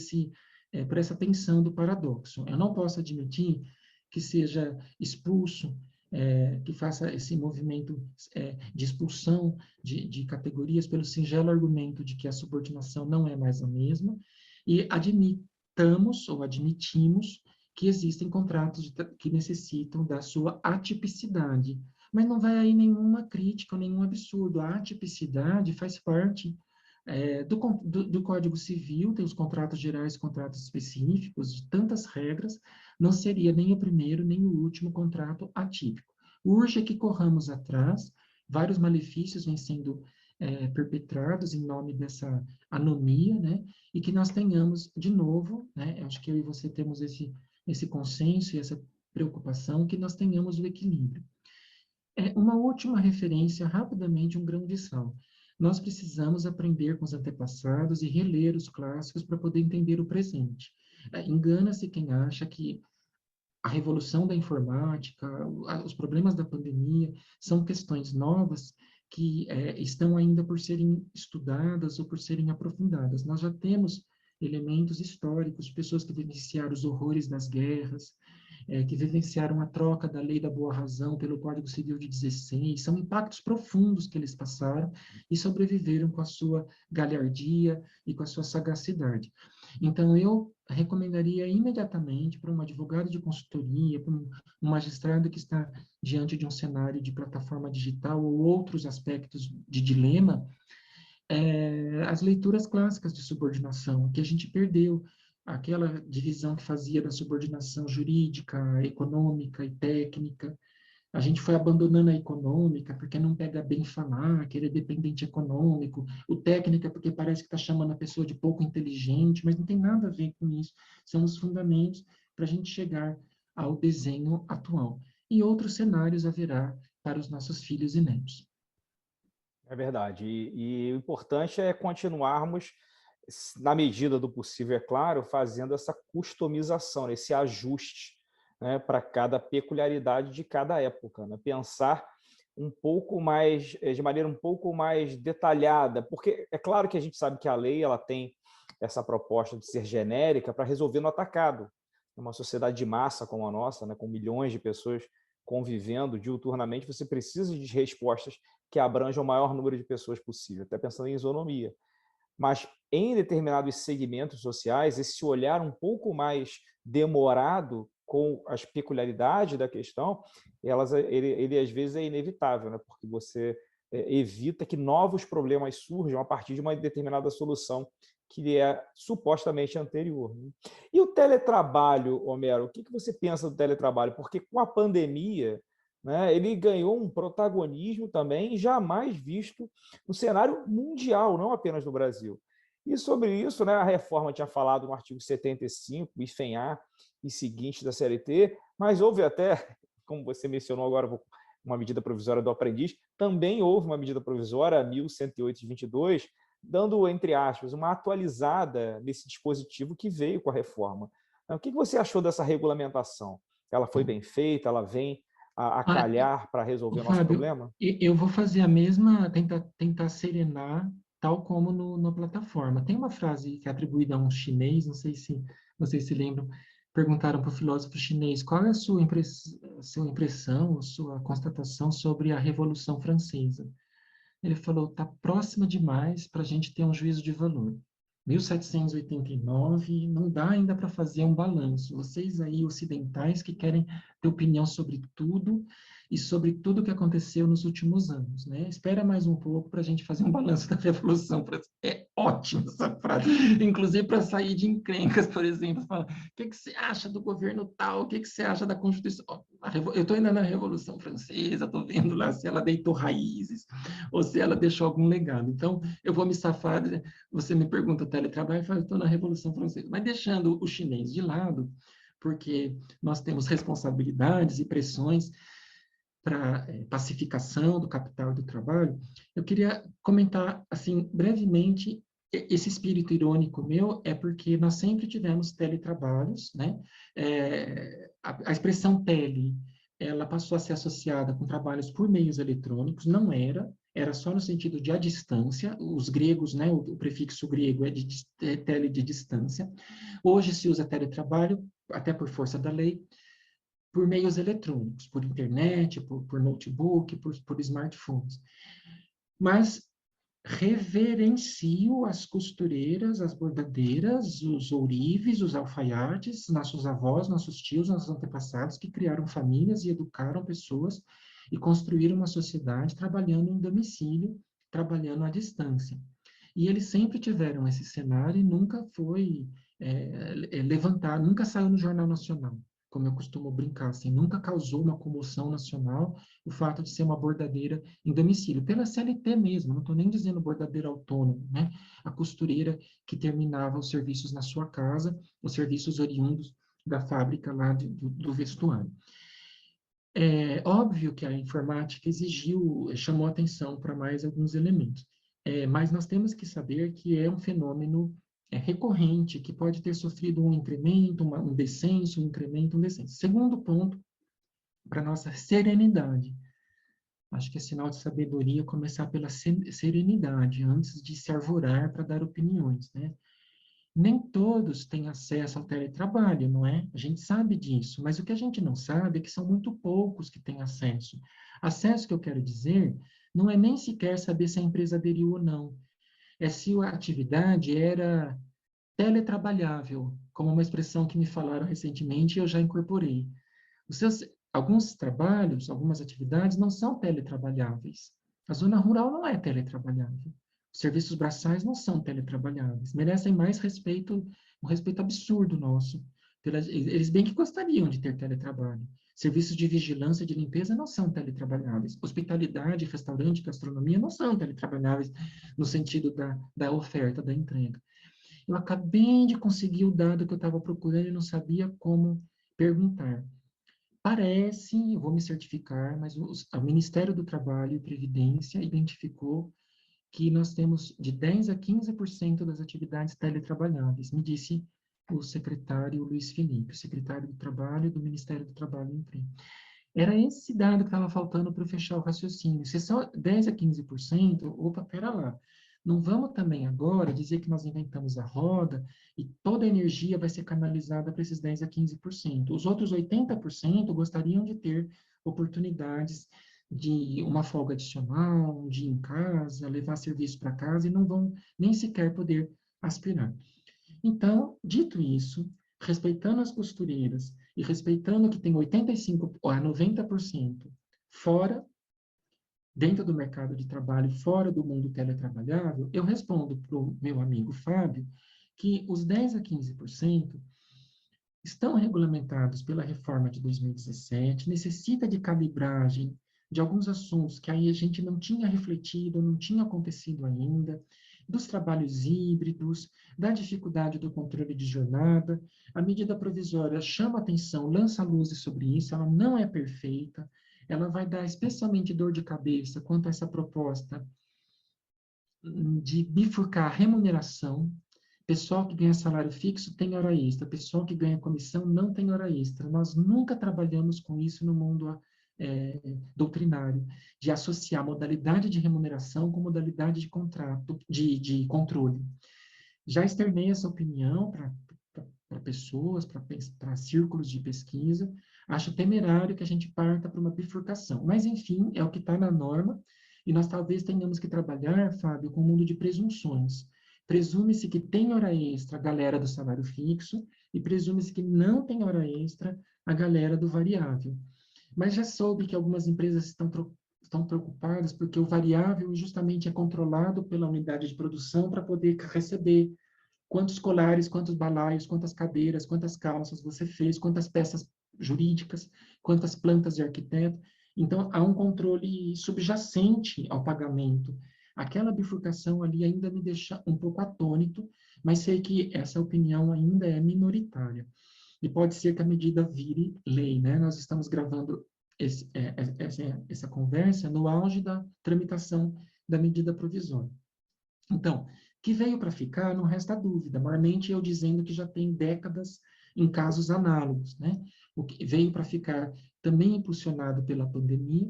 essa tensão do paradoxo. Eu não posso admitir que seja expulso, que faça esse movimento de expulsão de categorias pelo singelo argumento de que a subordinação não é mais a mesma, e admitimos que existem contratos que necessitam da sua atipicidade, mas não vai aí nenhuma crítica, nenhum absurdo. A atipicidade faz parte do Código Civil, tem os contratos gerais, contratos específicos, de tantas regras, não seria nem o primeiro, nem o último contrato atípico. Urge que corramos atrás, vários malefícios vêm sendo perpetrados em nome dessa anomia, né? E que nós tenhamos, de novo, né? Acho que eu e você temos esse consenso e essa preocupação, que nós tenhamos o equilíbrio. Uma última referência, rapidamente, um grão de sal. Nós precisamos aprender com os antepassados e reler os clássicos para poder entender o presente. Engana-se quem acha que a revolução da informática, os problemas da pandemia, são questões novas que estão ainda por serem estudadas ou por serem aprofundadas. Nós já temos elementos históricos, pessoas que vivenciaram os horrores das guerras, que vivenciaram a troca da Lei da Boa Razão pelo Código Civil de 16, são impactos profundos que eles passaram e sobreviveram com a sua galhardia e com a sua sagacidade. Então, eu recomendaria imediatamente para um advogado de consultoria, para um magistrado que está diante de um cenário de plataforma digital ou outros aspectos de dilema, as leituras clássicas de subordinação, que a gente perdeu, aquela divisão que fazia da subordinação jurídica, econômica e técnica. A gente foi abandonando a econômica, porque não pega bem falar, que ele é dependente econômico, o técnica, porque parece que está chamando a pessoa de pouco inteligente, mas não tem nada a ver com isso. São os fundamentos para a gente chegar ao desenho atual. E outros cenários haverá para os nossos filhos e netos. É verdade. E o importante é continuarmos, na medida do possível, é claro, fazendo essa customização, esse ajuste, né, para cada peculiaridade de cada época, né? Pensar um pouco mais, de maneira um pouco mais detalhada, porque é claro que a gente sabe que a lei ela tem essa proposta de ser genérica para resolver no atacado. Numa sociedade de massa como a nossa, né, com milhões de pessoas convivendo diuturnamente, você precisa de respostas que abranjam o maior número de pessoas possível, até pensando em isonomia. Mas em determinados segmentos sociais, esse olhar um pouco mais demorado com as peculiaridades da questão, ele às vezes é inevitável, né? Porque você evita que novos problemas surjam a partir de uma determinada solução que é supostamente anterior, né? E o teletrabalho, Homero, o que você pensa do teletrabalho? Porque com a pandemia, né, ele ganhou um protagonismo também jamais visto no cenário mundial, não apenas no Brasil. E sobre isso, né, a reforma tinha falado no artigo 75, hífen A e seguinte da CLT, mas houve até, como você mencionou agora, uma medida provisória do aprendiz, também houve uma medida provisória, 1108 de 22, dando, entre aspas, uma atualizada nesse dispositivo que veio com a reforma. Então, o que você achou dessa regulamentação? Ela foi bem feita? Ela vem a Ah, calhar para resolver o nosso Fábio, problema? eu vou fazer a mesma, tentar serenar, tal como na plataforma. Tem uma frase que é atribuída a um chinês, não sei se vocês se lembram, perguntaram para o filósofo chinês qual é a sua impressão, a sua constatação sobre a Revolução Francesa. Ele falou, está próxima demais para a gente ter um juízo de valor. 1789, não dá ainda para fazer um balanço. Vocês aí, ocidentais, que querem ter opinião sobre tudo e sobre tudo que aconteceu nos últimos anos, né? Espera mais um pouco para a gente fazer um balanço da Revolução Francesa. É ótima essa frase, inclusive para sair de encrencas, por exemplo. Fala, o que você acha do governo tal? O que você acha da Constituição? Eu estou ainda na Revolução Francesa, estou vendo lá se ela deitou raízes ou se ela deixou algum legado. Então, eu vou me safar, você me pergunta teletrabalho, eu falo, estou na Revolução Francesa, mas deixando o chinês de lado, porque nós temos responsabilidades e pressões para pacificação do capital e do trabalho, eu queria comentar, assim, brevemente, esse espírito irônico meu é porque nós sempre tivemos teletrabalhos, né? A expressão tele, ela passou a ser associada com trabalhos por meios eletrônicos, não era só no sentido de a distância, os gregos, né, o prefixo grego é tele de distância. Hoje se usa teletrabalho, até por força da lei, por meios eletrônicos, por internet, por notebook, por smartphones. Mas reverencio as costureiras, as bordadeiras, os ourives, os alfaiates, nossos avós, nossos tios, nossos antepassados que criaram famílias e educaram pessoas e construíram uma sociedade trabalhando em domicílio, trabalhando à distância. E eles sempre tiveram esse cenário e nunca foi levantado, nunca saiu no Jornal Nacional, como eu costumo brincar, assim, nunca causou uma comoção nacional o fato de ser uma bordadeira em domicílio, pela CLT mesmo, não estou nem dizendo bordadeira autônoma, né? A costureira que terminava os serviços na sua casa, os serviços oriundos da fábrica lá do vestuário. É óbvio que a informática chamou atenção para mais alguns elementos, mas nós temos que saber que é um fenômeno recorrente, que pode ter sofrido um incremento, um descenso, um incremento, um descenso. Segundo ponto, para nossa serenidade. Acho que é sinal de sabedoria começar pela serenidade, antes de se arvorar para dar opiniões, né? Nem todos têm acesso ao teletrabalho, não é? A gente sabe disso, mas o que a gente não sabe é que são muito poucos que têm acesso. Acesso que eu quero dizer não é nem sequer saber se a empresa aderiu ou não, é se a atividade era teletrabalhável, como uma expressão que me falaram recentemente e eu já incorporei. Os seus, alguns trabalhos, algumas atividades não são teletrabalháveis. A zona rural não é teletrabalhável. Os serviços braçais não são teletrabalháveis. Merecem mais respeito, um respeito absurdo nosso. Eles bem que gostariam de ter teletrabalho. Serviços de vigilância e de limpeza não são teletrabalháveis. Hospitalidade, restaurante, gastronomia não são teletrabalháveis no sentido da oferta, da entrega. Eu acabei de conseguir o dado que eu estava procurando e não sabia como perguntar. Parece, eu vou me certificar, mas o Ministério do Trabalho e Previdência identificou que nós temos de 10 a 15% das atividades teletrabalháveis, me disse o secretário Luiz Felipe, o secretário do Trabalho do Ministério do Trabalho e Emprego. Era esse dado que estava faltando para fechar o raciocínio. Se são 10 a 15%, opa, pera lá. Não vamos também agora dizer que nós inventamos a roda e toda a energia vai ser canalizada para esses 10 a 15%. Os outros 80% gostariam de ter oportunidades de uma folga adicional, um dia em casa, levar serviço para casa e não vão nem sequer poder aspirar. Então, dito isso, respeitando as costureiras e respeitando que tem 85% a 90% fora, dentro do mercado de trabalho, fora do mundo teletrabalhável, eu respondo para o meu amigo Fábio que os 10 a 15% estão regulamentados pela reforma de 2017, necessita de calibragem de alguns assuntos que aí a gente não tinha refletido, não tinha acontecido ainda, dos trabalhos híbridos, da dificuldade do controle de jornada. A medida provisória chama atenção, lança luzes sobre isso, ela não é perfeita, ela vai dar especialmente dor de cabeça quanto a essa proposta de bifurcar a remuneração. Pessoal que ganha salário fixo tem hora extra, pessoal que ganha comissão não tem hora extra. Nós nunca trabalhamos com isso no mundo doutrinário, de associar modalidade de remuneração com modalidade de contrato, de controle. Já externei essa opinião para pessoas, para círculos de pesquisa. Acho temerário que a gente parta para uma bifurcação. Mas, enfim, é o que está na norma, e nós talvez tenhamos que trabalhar, Fábio, com o mundo de presunções. Presume-se que tem hora extra a galera do salário fixo, e presume-se que não tem hora extra a galera do variável. Mas já soube que algumas empresas estão preocupadas porque o variável justamente é controlado pela unidade de produção para poder receber quantos colares, quantos balaios, quantas cadeiras, quantas calças você fez, quantas peças jurídicas, quantas plantas de arquiteto. Então, há um controle subjacente ao pagamento. Aquela bifurcação ali ainda me deixa um pouco atônito, mas sei que essa opinião ainda é minoritária. E pode ser que a medida vire lei, né? Nós estamos gravando essa conversa no auge da tramitação da medida provisória. Então, que veio para ficar, não resta dúvida. Maiormente eu dizendo que já tem décadas em casos análogos, né? O que veio para ficar também impulsionado pela pandemia.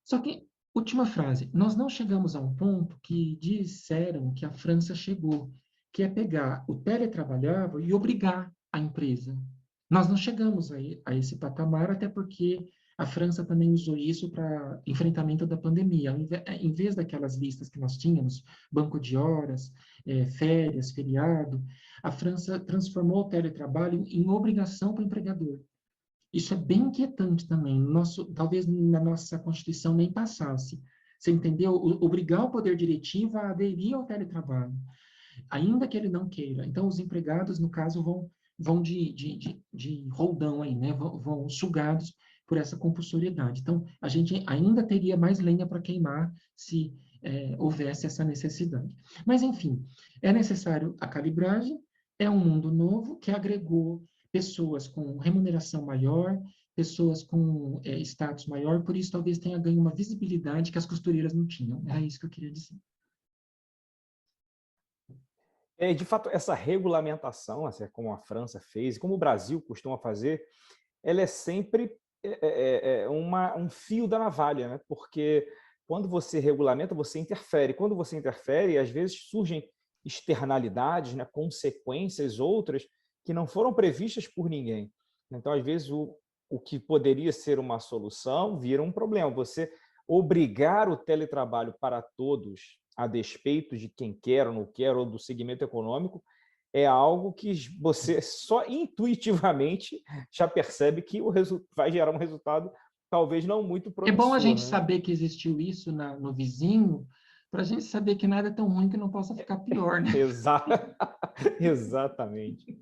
Só que, última frase, nós não chegamos a um ponto que disseram que a França chegou, que é pegar o teletrabalhável e obrigar a empresa. Nós não chegamos a esse patamar, até porque a França também usou isso para enfrentamento da pandemia. Em vez daquelas listas que nós tínhamos, banco de horas, férias, feriado, a França transformou o teletrabalho em obrigação para o empregador. Isso é bem inquietante também. Talvez na nossa Constituição nem passasse. Você entendeu? Obrigar o poder diretivo a aderir ao teletrabalho, ainda que ele não queira. Então, os empregados, no caso, vão de roldão aí, né? Vão sugados por essa compulsoriedade. Então, a gente ainda teria mais lenha para queimar se houvesse essa necessidade. Mas, enfim, é necessário a calibragem, é um mundo novo que agregou pessoas com remuneração maior, pessoas com status maior, por isso talvez tenha ganho uma visibilidade que as costureiras não tinham. Era isso que eu queria dizer. De fato, essa regulamentação, assim, como a França fez, como o Brasil costuma fazer, ela é sempre um fio da navalha, né? Porque quando você regulamenta, você interfere. Quando você interfere, às vezes surgem externalidades, né, consequências outras que não foram previstas por ninguém. Então, às vezes, o que poderia ser uma solução vira um problema. Você obrigar o teletrabalho para todos, a despeito de quem quer ou não quer, ou do segmento econômico, é algo que você só intuitivamente já percebe que vai gerar um resultado talvez não muito É bom a promissor, gente né? saber que existiu isso no vizinho, para a gente saber que nada é tão ruim que não possa ficar pior, né? Exatamente.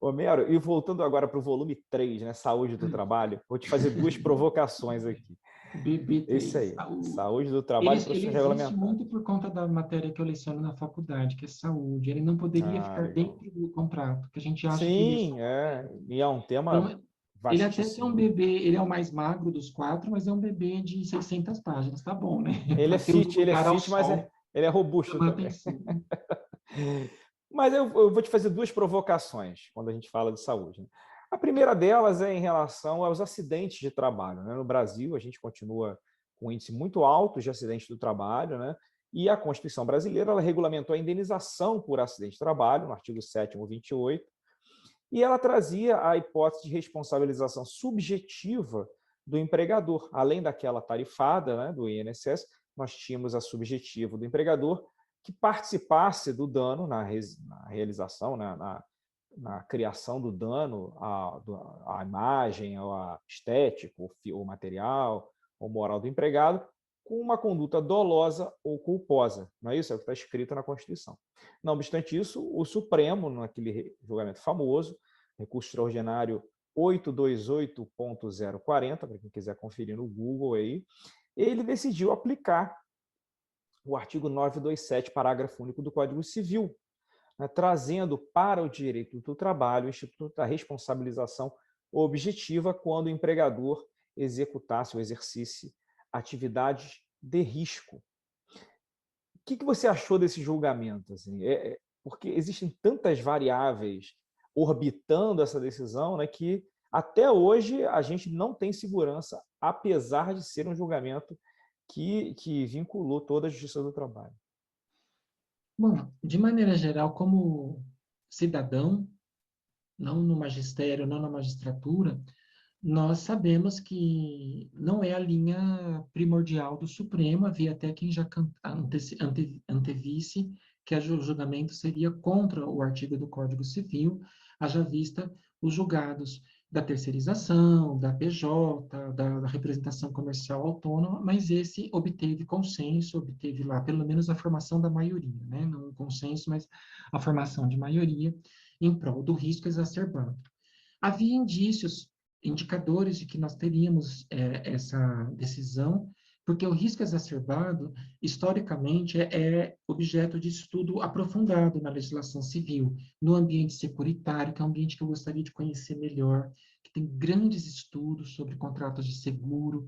Homero, e voltando agora para o volume 3, né, Saúde do Trabalho, vou te fazer duas provocações aqui. Esse BB3, aí, saúde. Saúde do Ele, Trabalho e ele Profissões existe Regulamentadas. muito por conta da matéria que eu leciono na faculdade, que é saúde. Ele não poderia Ah, ficar legal. dentro do contrato, que a gente acha que ele é só Sim, e é um tema então, ele até tem um vastíssimo. bebê, ele é o mais magro dos quatro, mas é um bebê de 600 páginas, tá bom, né? Ele é Para ter o do fit, ele é lugar ao fit, mas sol, ele é da robusto também. manutenção. Mas eu vou te fazer duas provocações quando a gente fala de saúde, né? A primeira delas é em relação aos acidentes de trabalho, né? No Brasil, a gente continua com um índice muito alto de acidentes do trabalho, né? E a Constituição brasileira ela regulamentou a indenização por acidente de trabalho, no artigo 7º, 28, e ela trazia a hipótese de responsabilização subjetiva do empregador. Além daquela tarifada, né, do INSS, nós tínhamos a subjetiva do empregador que participasse do dano na realização, né, na criação do dano à imagem, à estética, ou material, ou moral do empregado, com uma conduta dolosa ou culposa. Não é isso? É o que está escrito na Constituição. Não obstante isso, o Supremo, naquele julgamento famoso, recurso extraordinário 828.040, para quem quiser conferir no Google aí, ele decidiu aplicar o artigo 927, parágrafo único do Código Civil, né, trazendo para o direito do trabalho o instituto da responsabilização objetiva quando o empregador executasse ou exercisse atividades de risco. O que você achou desse julgamento? Assim? Porque existem tantas variáveis orbitando essa decisão, né, que até hoje a gente não tem segurança, apesar de ser um julgamento que vinculou toda a justiça do trabalho. Bom, de maneira geral, como cidadão, não no magistério, não na magistratura, nós sabemos que não é a linha primordial do Supremo, havia até quem já antevisse que o julgamento seria contra o artigo do Código Civil, haja vista os julgados da terceirização, da PJ, da representação comercial autônoma, mas esse obteve consenso, obteve lá pelo menos a formação da maioria, né? Não um consenso, mas a formação de maioria em prol do risco exacerbado. Havia indícios, indicadores de que nós teríamos essa decisão, porque o risco exacerbado, historicamente, é objeto de estudo aprofundado na legislação civil, no ambiente securitário, que é um ambiente que eu gostaria de conhecer melhor, que tem grandes estudos sobre contratos de seguro,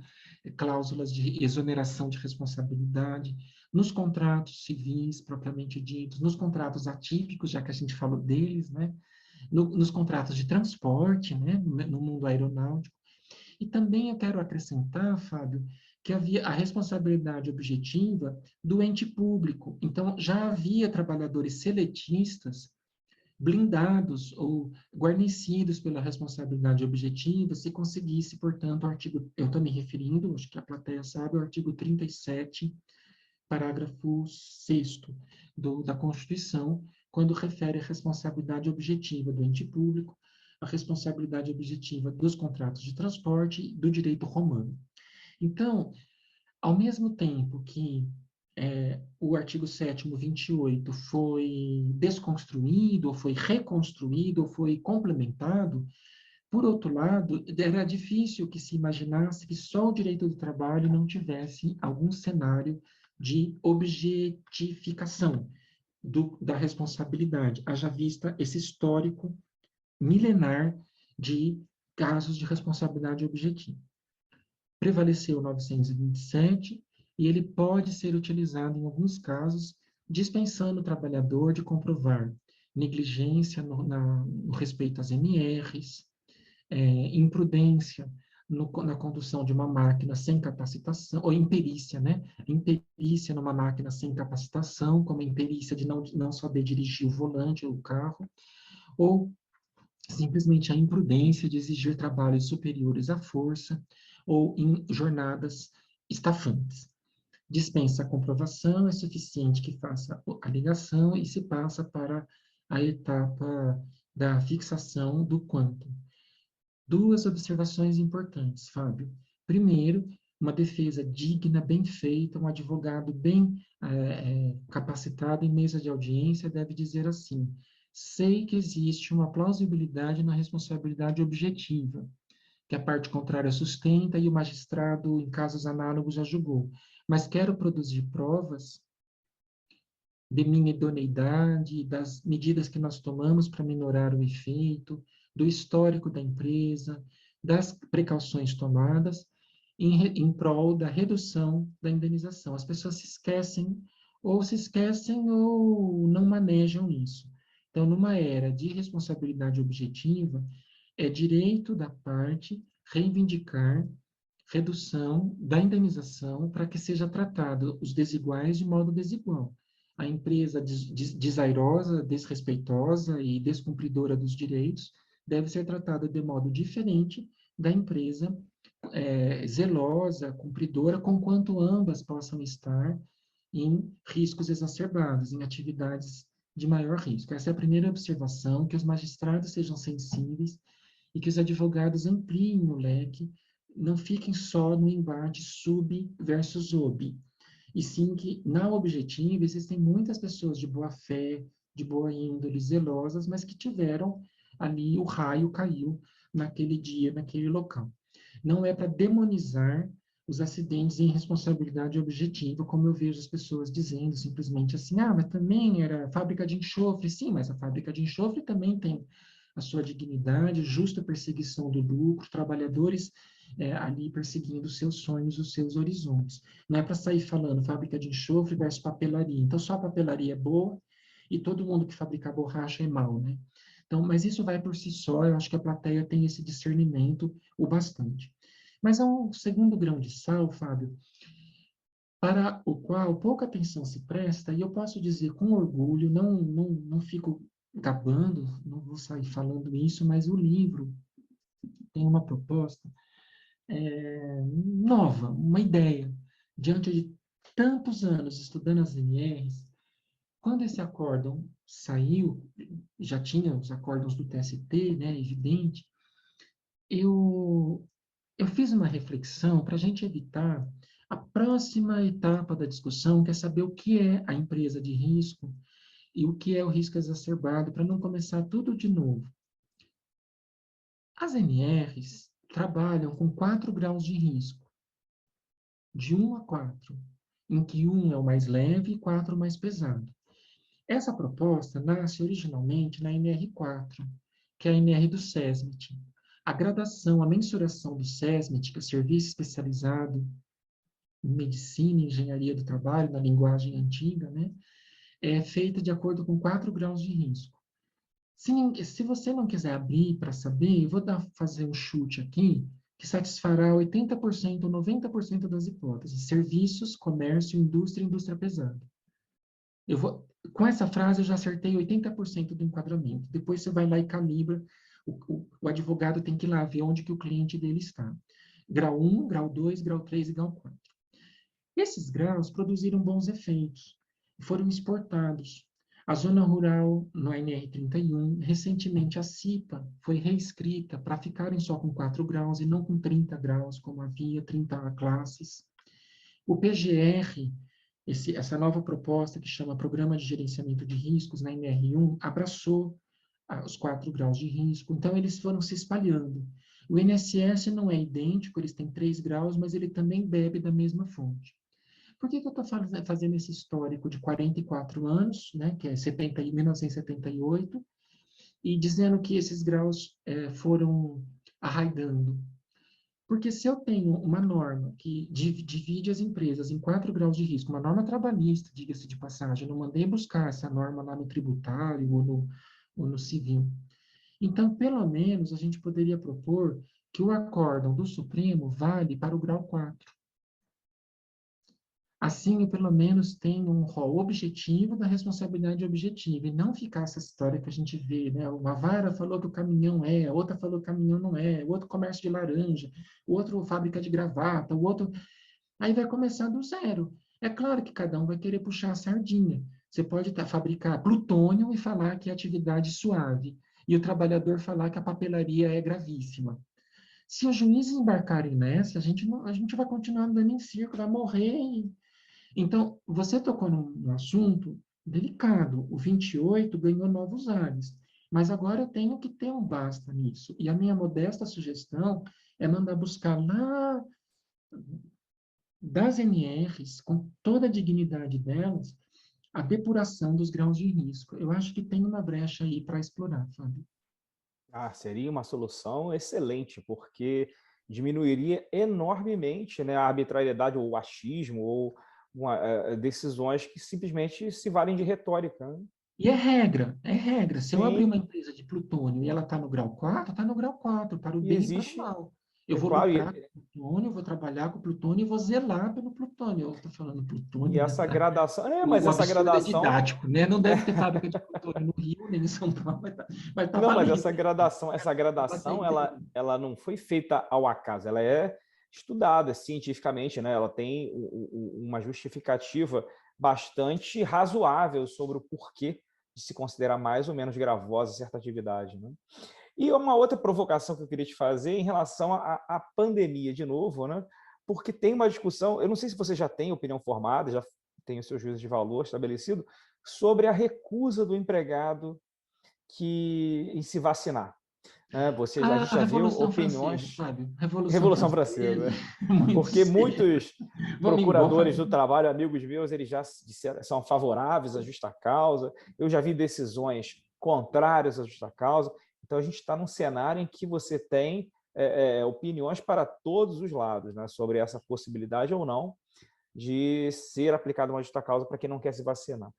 cláusulas de exoneração de responsabilidade, nos contratos civis, propriamente ditos, nos contratos atípicos, já que a gente falou deles, né? Nos contratos de transporte, né, no mundo aeronáutico. E também eu quero acrescentar, Fábio, que havia a responsabilidade objetiva do ente público. Então, já havia trabalhadores seletistas blindados ou guarnecidos pela responsabilidade objetiva, se conseguisse, portanto, o artigo, eu estou me referindo, acho que a plateia sabe, o artigo 37, parágrafo 6º da Constituição, quando refere à responsabilidade objetiva do ente público, a responsabilidade objetiva dos contratos de transporte e do direito romano. Então, ao mesmo tempo que o artigo 7º, 28, foi desconstruído, ou foi reconstruído, ou foi complementado, por outro lado, era difícil que se imaginasse que só o direito do trabalho não tivesse algum cenário de objetificação da responsabilidade, haja vista esse histórico milenar de casos de responsabilidade objetiva. Prevaleceu o 927 e ele pode ser utilizado em alguns casos, dispensando o trabalhador de comprovar negligência no respeito às MRs, imprudência na condução de uma máquina sem capacitação, ou imperícia, né? Imperícia numa máquina sem capacitação, como a imperícia de não saber dirigir o volante ou o carro, ou simplesmente a imprudência de exigir trabalhos superiores à força, ou em jornadas estafantes. Dispensa a comprovação, é suficiente que faça a ligação e se passa para a etapa da fixação do quantum. Duas observações importantes, Fábio. Primeiro, uma defesa digna, bem feita, um advogado bem capacitado em mesa de audiência deve dizer assim: sei que existe uma plausibilidade na responsabilidade objetiva, que a parte contrária sustenta e o magistrado, em casos análogos, já julgou, mas quero produzir provas de minha idoneidade, das medidas que nós tomamos para minorar o efeito, do histórico da empresa, das precauções tomadas em prol da redução da indenização. As pessoas se esquecem ou não manejam isso. Então, numa era de responsabilidade objetiva, é direito da parte reivindicar redução da indenização para que seja tratado os desiguais de modo desigual. A empresa desairosa, desrespeitosa e descumpridora dos direitos deve ser tratada de modo diferente da empresa zelosa, cumpridora, conquanto ambas possam estar em riscos exacerbados, em atividades de maior risco. Essa é a primeira observação, que os magistrados sejam sensíveis e que os advogados ampliem o leque, não fiquem só no embate sub versus ob, e sim que, na objetiva, existem muitas pessoas de boa fé, de boa índole, zelosas, mas que tiveram ali, o raio caiu naquele dia, naquele local. Não é para demonizar os acidentes em responsabilidade objetiva, como eu vejo as pessoas dizendo simplesmente assim, mas também era fábrica de enxofre. Sim, mas a fábrica de enxofre também tem a sua dignidade, justa perseguição do lucro, trabalhadores ali perseguindo os seus sonhos, os seus horizontes. Não é para sair falando fábrica de enxofre versus papelaria. Então, só a papelaria é boa e todo mundo que fabrica borracha é mau, né? Então, mas isso vai por si só, eu acho que a plateia tem esse discernimento o bastante. Mas há um segundo grão de sal, Fábio, para o qual pouca atenção se presta, e eu posso dizer com orgulho, não fico gabando, não vou sair falando isso, mas o livro tem uma proposta nova, uma ideia. Diante de tantos anos estudando as NRs, quando esse acórdão saiu, já tinha os acórdãos do TST, né, evidente, eu fiz uma reflexão para a gente evitar a próxima etapa da discussão, que é saber o que é a empresa de risco e o que é o risco exacerbado, para não começar tudo de novo. As NRs trabalham com 4 graus de risco, de 1 a 4, em que 1 é o mais leve e 4 o mais pesado. Essa proposta nasce originalmente na NR4, que é a NR do SESMIT. A gradação, a mensuração do SESMIT, que é o Serviço Especializado em Medicina e Engenharia do Trabalho, na linguagem antiga, né, é feita de acordo com 4 graus de risco. Se você não quiser abrir para saber, eu vou fazer um chute aqui, que satisfará 80% ou 90% das hipóteses: serviços, comércio, indústria e indústria pesada. Com essa frase, eu já acertei 80% do enquadramento. Depois você vai lá e calibra. O advogado tem que ir lá ver onde que o cliente dele está. Grau 1, grau 2, grau 3 e grau 4. Esses graus produziram bons efeitos e foram exportados. A zona rural, no NR31, recentemente a CIPA foi reescrita para ficarem só com 4 graus e não com 30 graus, como havia 30 classes. O PGR, essa nova proposta que chama Programa de Gerenciamento de Riscos, na NR1, abraçou os 4 graus de risco, então eles foram se espalhando. O INSS não é idêntico, eles têm 3 graus, mas ele também bebe da mesma fonte. Por que eu estou fazendo esse histórico de 44 anos, né, que é 1978, e dizendo que esses graus foram arraigando? Porque se eu tenho uma norma que divide as empresas em 4 graus de risco, uma norma trabalhista, diga-se de passagem, eu não mandei buscar essa norma lá no tributário ou no civil. Então, pelo menos, a gente poderia propor que o acórdão do Supremo vale para o grau 4. Assim, eu pelo menos tenho um rol objetivo da responsabilidade objetiva, e não ficar essa história que a gente vê, né? Uma vara falou que o caminhão é, a outra falou que o caminhão não é, o outro comércio de laranja, o outro fábrica de gravata, o outro... Aí vai começar do zero. É claro que cada um vai querer puxar a sardinha. Você pode fabricar plutônio e falar que é atividade suave, e o trabalhador falar que a papelaria é gravíssima. Se os juízes embarcarem nessa, a gente vai continuar andando em círculo, vai morrer. Então, você tocou num assunto delicado. O 28 ganhou novos ares, mas agora eu tenho que ter um basta nisso. E a minha modesta sugestão é mandar buscar lá das NRs, com toda a dignidade delas, a depuração dos graus de risco. Eu acho que tem uma brecha aí para explorar, Fábio. Ah, seria uma solução excelente, porque diminuiria enormemente, né, a arbitrariedade ou o achismo ou decisões que simplesmente se valem de retórica, né? E é regra, é regra. Se eu abrir Sim, uma empresa de plutônio e ela está no grau 4, está no grau 4, para o e bem e para o existe, mal. Eu é vou claro, lucrar com plutônio, vou trabalhar com plutônio e vou zelar pelo plutônio. Eu estou falando e plutônio, né? essa gradação, mas O essa absurdo é gradação, didático, né? Não deve ter fábrica de plutônio no Rio, nem em São Paulo, mas tá não, mas valendo. essa Dá para gradação, entender. ela não foi feita ao acaso, ela é estudada cientificamente, né? Ela tem uma justificativa bastante razoável sobre o porquê de se considerar mais ou menos gravosa certa atividade, né? E uma outra provocação que eu queria te fazer em relação à pandemia, de novo, né? Porque tem uma discussão, eu não sei se você já tem opinião formada, já tem o seu juízo de valor estabelecido, sobre a recusa do empregado em se vacinar, né? A gente A já viu Revolução Francesa, opiniões... Fábio. Revolução Revolução Francesa, Francesa, muito porque sério. muitos Vamos embora, procuradores Fábio. do trabalho, amigos meus, eles já disseram, são favoráveis à justa causa. Eu já vi decisões contrárias à justa causa. Então, a gente está num cenário em que você tem opiniões para todos os lados, né, sobre essa possibilidade ou não de ser aplicada uma justa causa para quem não quer se vacinar.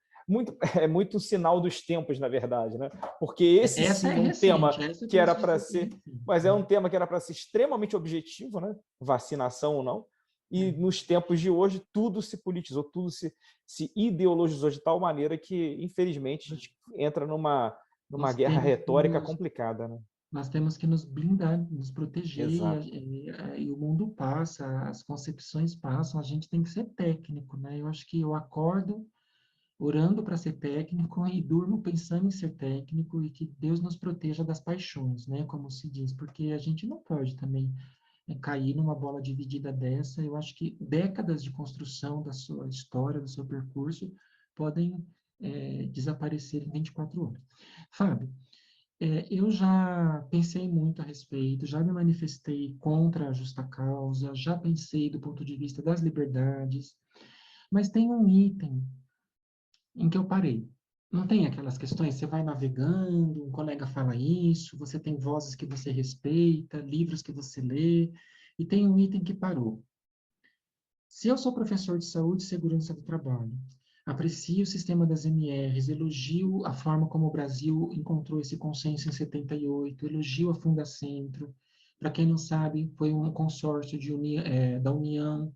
É muito um sinal dos tempos, na verdade, né? Porque esse Essa sim é é um tema recente, essa eu que era posso para dizer que é ser, recente. mas é um tema que era para ser extremamente objetivo, né? Vacinação ou não. E nos tempos de hoje tudo se politizou, tudo se ideologizou de tal maneira que, infelizmente, a gente entra numa Nós guerra temos que retórica nos, complicada, né? nós temos que nos blindar, nos proteger, Exato. e o mundo passa, as concepções passam, a gente tem que ser técnico, né? Eu acho que eu acordo orando para ser técnico e durmo pensando em ser técnico e que Deus nos proteja das paixões, né? Como se diz, porque a gente não pode também cair numa bola dividida dessa. Eu acho que décadas de construção da sua história, do seu percurso, podem desaparecer em 24 horas. Fábio, eu já pensei muito a respeito, já me manifestei contra a justa causa, já pensei do ponto de vista das liberdades, mas tem um item em que eu parei. Não tem aquelas questões, você vai navegando, um colega fala isso, você tem vozes que você respeita, livros que você lê, e tem um item que parou. Se eu sou professor de saúde e segurança do trabalho, aprecio o sistema das MRs, elogio a forma como o Brasil encontrou esse consenso em 78, elogio a Fundacentro, para quem não sabe, foi um consórcio da União,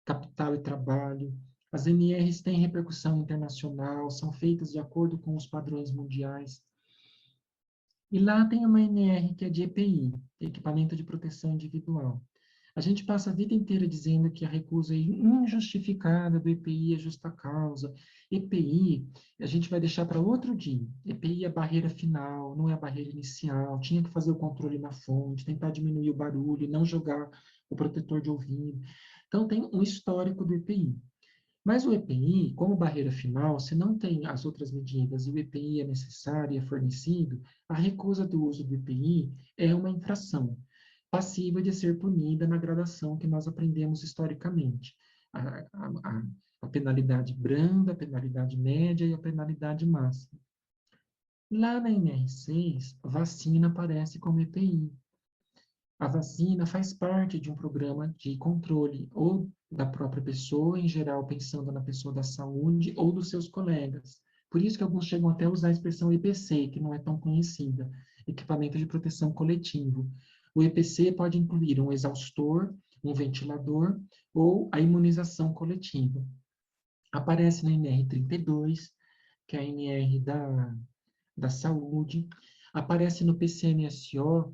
Capital e Trabalho. As MRs têm repercussão internacional, são feitas de acordo com os padrões mundiais. E lá tem uma MR que é de EPI, Equipamento de Proteção Individual. A gente passa a vida inteira dizendo que a recusa injustificada do EPI é justa causa. EPI, a gente vai deixar para outro dia. EPI é a barreira final, não é a barreira inicial. Tinha que fazer o controle na fonte, tentar diminuir o barulho, não jogar o protetor de ouvido. Então, tem um histórico do EPI. Mas o EPI, como barreira final, se não tem as outras medidas e o EPI é necessário e é fornecido, a recusa do uso do EPI é uma infração, passível de ser punida na gradação que nós aprendemos historicamente. A penalidade branda, a penalidade média e a penalidade máxima. Lá na NR6, vacina aparece como EPI. A vacina faz parte de um programa de controle, ou da própria pessoa, em geral, pensando na pessoa da saúde, ou dos seus colegas. Por isso que alguns chegam até a usar a expressão EPC, que não é tão conhecida, equipamento de proteção coletivo. O EPC pode incluir um exaustor, um ventilador ou a imunização coletiva. Aparece na NR32, que é a NR da saúde. Aparece no PCMSO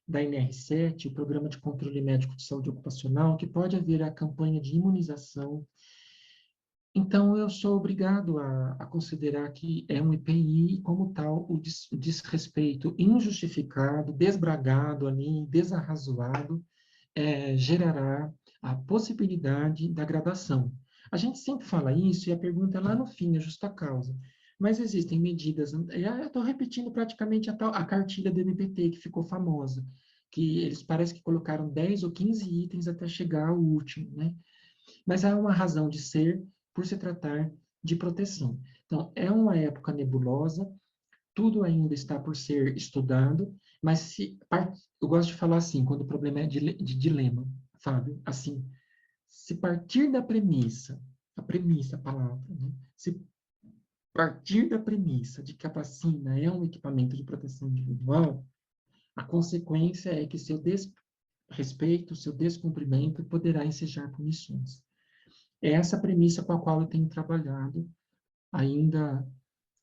da NR7, o Programa de Controle Médico de Saúde Ocupacional, que pode haver a campanha de imunização. Então, eu sou obrigado a considerar que é um EPI e, como tal, o desrespeito injustificado, desbragado ali, desarrazoado, gerará a possibilidade da gradação. A gente sempre fala isso e a pergunta é lá no fim, a justa causa. Mas existem medidas, eu estou repetindo praticamente a cartilha do NPT, que ficou famosa, que eles parece que colocaram 10 ou 15 itens até chegar ao último, né? Mas há uma razão de ser por se tratar de proteção. Então, é uma época nebulosa, tudo ainda está por ser estudado, mas eu gosto de falar assim, quando o problema é de dilema, Fábio, assim, se partir da premissa, a palavra, né? Se partir da premissa de que a vacina é um equipamento de proteção individual, a consequência é que seu desrespeito, seu descumprimento poderá ensejar punições. É essa premissa com a qual eu tenho trabalhado ainda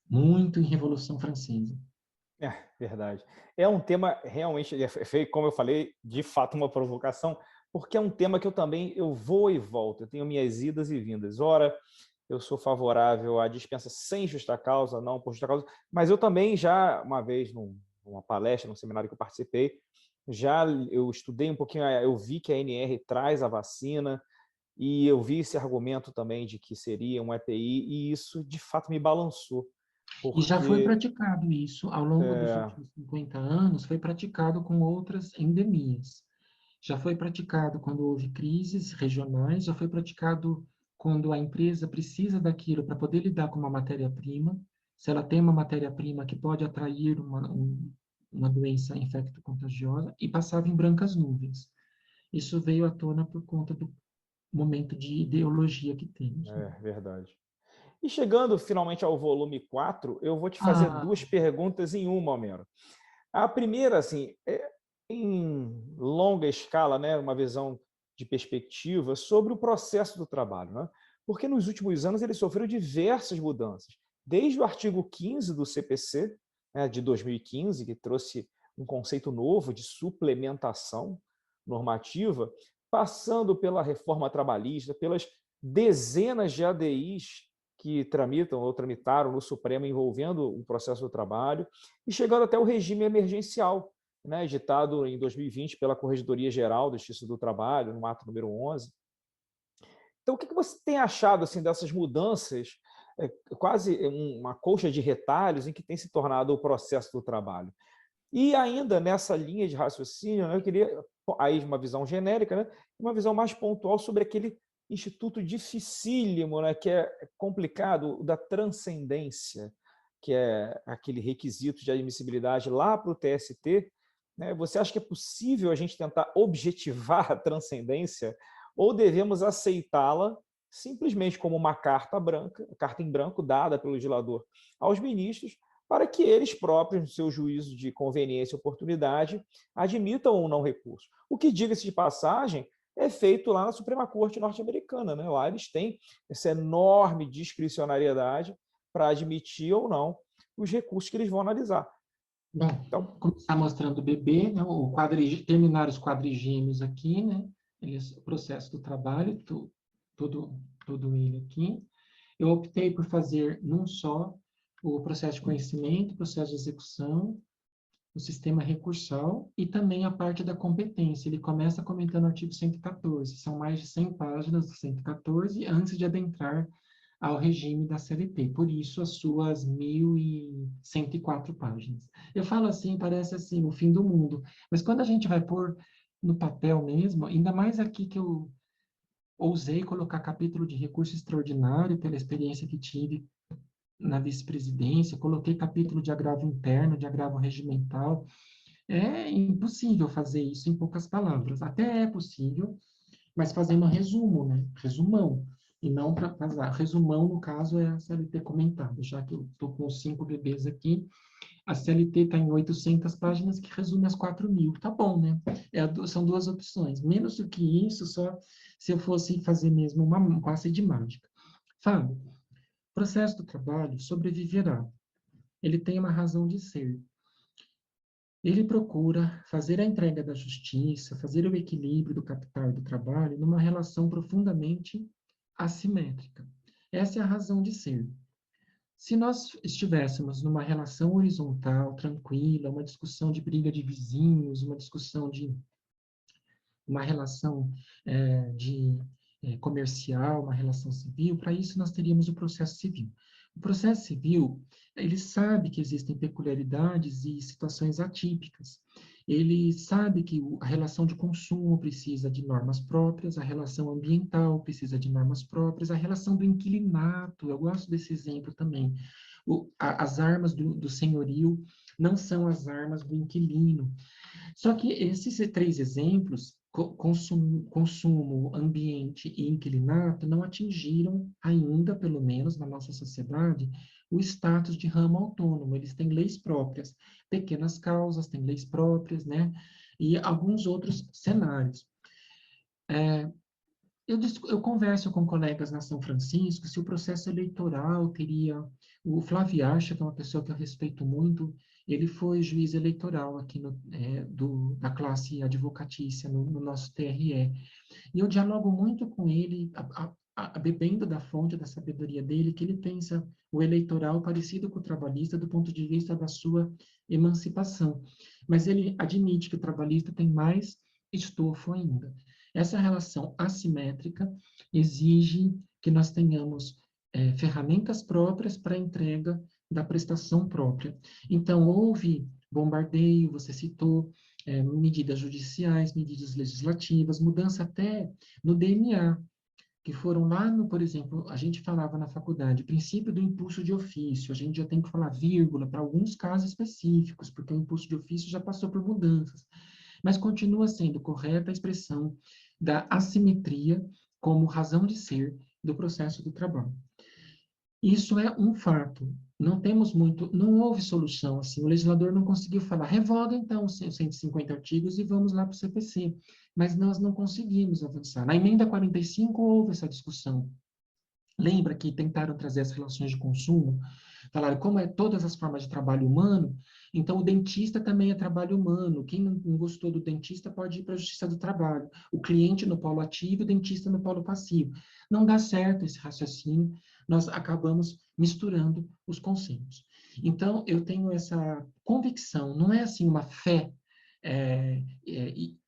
muito em Revolução Francesa. É, verdade. É um tema realmente, como eu falei, de fato uma provocação, porque é um tema que eu vou e volto, eu tenho minhas idas e vindas. Ora, eu sou favorável à dispensa sem justa causa, não por justa causa, mas eu também já, uma vez, numa palestra, num seminário que eu participei, eu estudei um pouquinho, eu vi que a ANR traz a vacina, e eu vi esse argumento também de que seria um EPI, e isso, de fato, me balançou, E já foi porque... praticado isso ao longo dos É, últimos 50 anos, foi praticado com outras endemias. Já foi praticado quando houve crises regionais, já foi praticado quando a empresa precisa daquilo para poder lidar com uma matéria-prima. Se ela tem uma matéria-prima que pode atrair uma doença infecto-contagiosa, e passava em brancas nuvens. Isso veio à tona por conta do momento de ideologia que temos, né? verdade. E chegando finalmente ao volume 4, eu vou te fazer Ah, duas perguntas em uma, Homero. A primeira, assim, em longa escala, né, uma visão de perspectiva sobre o processo do trabalho, né? Porque nos últimos anos ele sofreu diversas mudanças, desde o artigo 15 do CPC, né, de 2015, que trouxe um conceito novo de suplementação normativa, passando pela reforma trabalhista, pelas dezenas de ADIs que tramitam ou tramitaram no Supremo envolvendo o processo do trabalho, e chegando até o regime emergencial, né, editado em 2020 pela Corregedoria Geral da Justiça do Trabalho, no ato número 11. Então, o que você tem achado assim, dessas mudanças, quase uma colcha de retalhos em que tem se tornado o processo do trabalho? E ainda nessa linha de raciocínio, né, eu queria aí uma visão genérica, né, uma visão mais pontual sobre aquele instituto dificílimo, né, que é complicado, o da transcendência, que é aquele requisito de admissibilidade lá para o TST. Né? Você acha que é possível a gente tentar objetivar a transcendência ou devemos aceitá-la simplesmente como uma carta branca, carta em branco dada pelo legislador aos ministros, para que eles próprios, no seu juízo de conveniência e oportunidade, admitam ou não recurso? O que, diga-se de passagem, é feito lá na Suprema Corte norte-americana. Né? Lá eles têm essa enorme discricionariedade para admitir ou não os recursos que eles vão analisar. bom, Então, como está mostrando o bebê, né, terminar os quadrigêmeos aqui, né, o processo do trabalho, tudo ele aqui. Eu optei por fazer num só o processo de conhecimento, o processo de execução, o sistema recursal e também a parte da competência. Ele começa comentando o artigo 114, são mais de 100 páginas do 114, antes de adentrar ao regime da CLT, por isso as suas 1.104 páginas. Eu falo assim, parece assim, o fim do mundo, mas quando a gente vai pôr no papel mesmo, ainda mais aqui que eu ousei colocar capítulo de recurso extraordinário pela experiência que tive na vice-presidência, coloquei capítulo de agravo interno, de agravo regimental. É impossível fazer isso em poucas palavras. Até é possível, mas fazendo um resumo, né? Resumão. e não para passar. Resumão, no caso, é a CLT comentada, já que eu estou com os 5 bebês aqui. A CLT está em 800 páginas, que resume as 4.000. Tá bom, né? São duas opções. Menos do que isso, só se eu fosse fazer mesmo um passe de mágica. Fábio, o processo do trabalho sobreviverá. Ele tem uma razão de ser. Ele procura fazer a entrega da justiça, fazer o equilíbrio do capital e do trabalho numa relação profundamente assimétrica. Essa é a razão de ser. Se nós estivéssemos numa relação horizontal, tranquila, uma discussão de briga de vizinhos, uma discussão de uma relação comercial, uma relação civil, para isso nós teríamos o processo civil. O processo civil, ele sabe que existem peculiaridades e situações atípicas. Ele sabe que a relação de consumo precisa de normas próprias, a relação ambiental precisa de normas próprias, a relação do inquilinato, eu gosto desse exemplo também. As armas do senhorio não são as armas do inquilino. Só que esses 3 exemplos, consumo, ambiente e inquilinato, não atingiram ainda, pelo menos na nossa sociedade, o status de ramo autônomo. Eles têm leis próprias. Pequenas causas têm leis próprias, né? E alguns outros cenários. Eu converso com colegas na São Francisco se o processo eleitoral teria... O Flávio Archa, que é uma pessoa que eu respeito muito, ele foi juiz eleitoral aqui da classe advocatícia no nosso TRE. E eu dialogo muito com ele, bebendo da fonte da sabedoria dele, que ele pensa o eleitoral parecido com o trabalhista do ponto de vista da sua emancipação. Mas ele admite que o trabalhista tem mais estofo ainda. Essa relação assimétrica exige que nós tenhamos ferramentas próprias para a entrega da prestação própria. Então, houve bombardeio, você citou, medidas judiciais, medidas legislativas, mudança até no DNA, que foram lá por exemplo, a gente falava na faculdade, princípio do impulso de ofício, a gente já tem que falar vírgula para alguns casos específicos, porque o impulso de ofício já passou por mudanças. Mas continua sendo correta a expressão da assimetria como razão de ser do processo do trabalho. Isso é um fato. Não temos muito, não houve solução assim. O legislador não conseguiu falar, revoga então os 150 artigos e vamos lá para o CPC. Mas nós não conseguimos avançar. Na emenda 45 houve essa discussão. Lembra que tentaram trazer as relações de consumo? Falaram, como é todas as formas de trabalho humano, então o dentista também é trabalho humano. Quem não gostou do dentista pode ir para a Justiça do Trabalho. O cliente no polo ativo, o dentista no polo passivo. Não dá certo esse raciocínio, nós acabamos misturando os conceitos. Então, eu tenho essa convicção, não é assim uma fé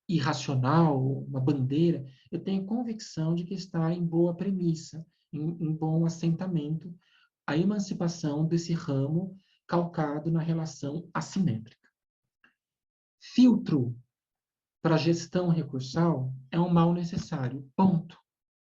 irracional, uma bandeira, eu tenho convicção de que está em boa premissa, em bom assentamento, a emancipação desse ramo calcado na relação assimétrica. Filtro para gestão recursal é um mal necessário, ponto.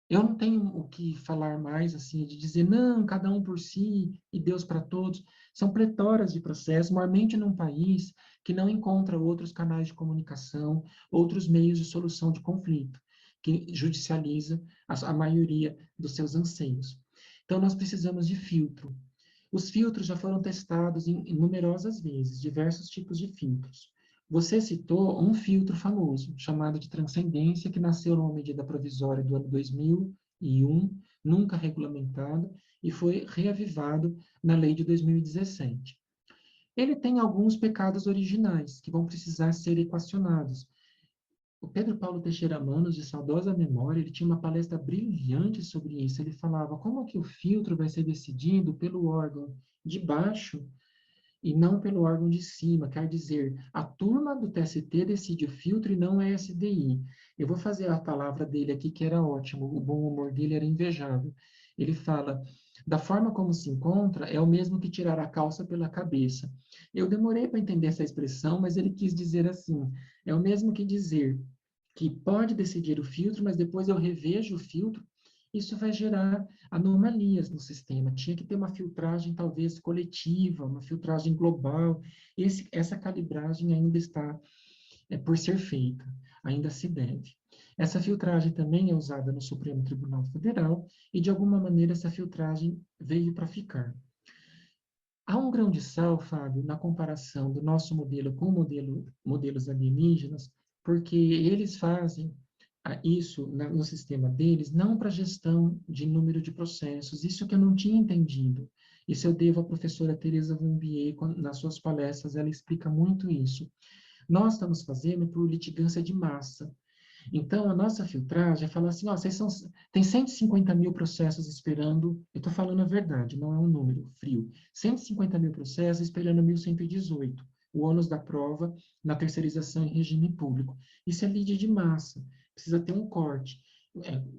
Eu não tenho o que falar mais, assim, de dizer, não, cada um por si e Deus para todos. São pletoras de processos, maiormente num país que não encontra outros canais de comunicação, outros meios de solução de conflito, que judicializa a maioria dos seus anseios. Então, nós precisamos de filtro. Os filtros já foram testados em numerosas vezes, diversos tipos de filtros. Você citou um filtro famoso, chamado de transcendência, que nasceu numa medida provisória do ano 2001, nunca regulamentado, e foi reavivado na lei de 2017. Ele tem alguns pecados originais, que vão precisar ser equacionados. O Pedro Paulo Teixeira Manos, de saudosa memória, ele tinha uma palestra brilhante sobre isso. Ele falava como que o filtro vai ser decidido pelo órgão de baixo e não pelo órgão de cima. Quer dizer, a turma do TST decide o filtro e não a SDI. Eu vou fazer a palavra dele aqui, que era ótimo, o bom humor dele era invejável. Ele fala, da forma como se encontra, é o mesmo que tirar a calça pela cabeça. Eu demorei para entender essa expressão, mas ele quis dizer assim, é o mesmo que dizer que pode decidir o filtro, mas depois eu revejo o filtro, isso vai gerar anomalias no sistema. Tinha que ter uma filtragem, talvez, coletiva, uma filtragem global. Essa calibragem ainda está por ser feita, ainda se deve. Essa filtragem também é usada no Supremo Tribunal Federal e, de alguma maneira, essa filtragem veio para ficar. Há um grão de sal, Fábio, na comparação do nosso modelo com modelos alienígenas, porque eles fazem isso no sistema deles não para gestão de número de processos, isso que eu não tinha entendido. Isso eu devo à professora Teresa Vambier, nas suas palestras, ela explica muito isso. Nós estamos fazendo por litigância de massa. Então, a nossa filtragem fala assim, ó, tem 150 mil processos esperando, eu estou falando a verdade, não é um número frio, 150 mil processos esperando 1.118, o ônus da prova na terceirização em regime público. Isso é lide de massa, precisa ter um corte,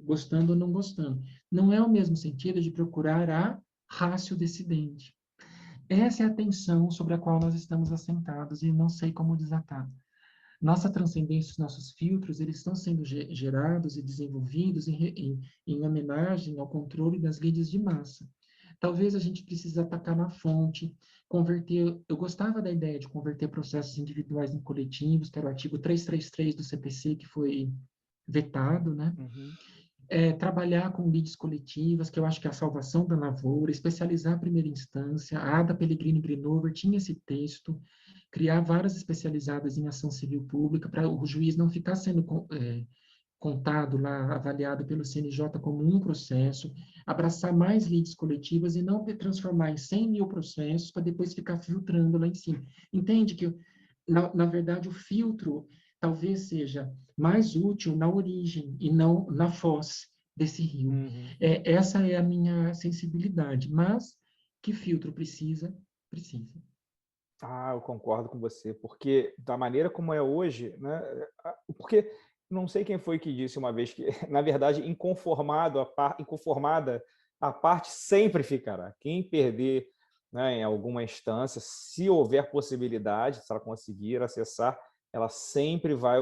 gostando ou não gostando. Não é o mesmo sentido de procurar a ratio decidente. Essa é a tensão sobre a qual nós estamos assentados e não sei como desatar. Nossa transcendência, os nossos filtros, eles estão sendo gerados e desenvolvidos em homenagem ao controle das lides de massa. Talvez a gente precise atacar na fonte, converter... Eu gostava da ideia de converter processos individuais em coletivos, que era o artigo 333 do CPC, que foi vetado, né? Uhum. Trabalhar com leads coletivas, que eu acho que é a salvação da lavoura, especializar a primeira instância. A Ada Pellegrini Grinover tinha esse texto, criar varas especializadas em ação civil pública, para o juiz não ficar sendo contado lá, avaliado pelo CNJ como um processo, abraçar mais leads coletivas e não transformar em 100 mil processos para depois ficar filtrando lá em cima. Entende que, na verdade, o filtro talvez seja mais útil na origem e não na foz desse rio. Uhum. Essa é a minha sensibilidade, mas que filtro precisa, precisa. Ah, eu concordo com você, porque da maneira como é hoje, né? Porque não sei quem foi que disse uma vez que, na verdade, inconformada, a parte sempre ficará. Quem perder, né, em alguma instância, se houver possibilidade, se ela conseguir acessar, ela sempre vai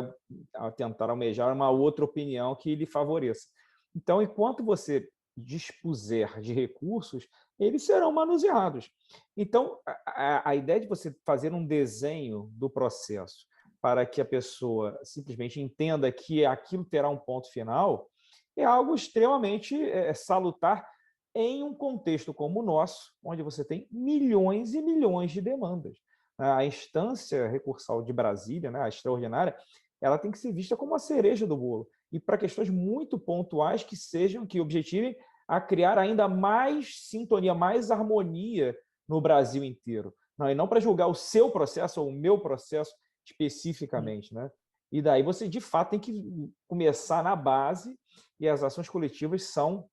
tentar almejar uma outra opinião que lhe favoreça. Então, enquanto você dispuser de recursos, eles serão manuseados. Então, a ideia de você fazer um desenho do processo para que a pessoa simplesmente entenda que aquilo terá um ponto final é algo extremamente salutar em um contexto como o nosso, onde você tem milhões e milhões de demandas. A instância recursal de Brasília, né, a extraordinária, ela tem que ser vista como a cereja do bolo. E para questões muito pontuais que objetivem a criar ainda mais sintonia, mais harmonia no Brasil inteiro. Não, e não para julgar o seu processo ou o meu processo especificamente, né? E daí você, de fato, tem que começar na base, e as ações coletivas são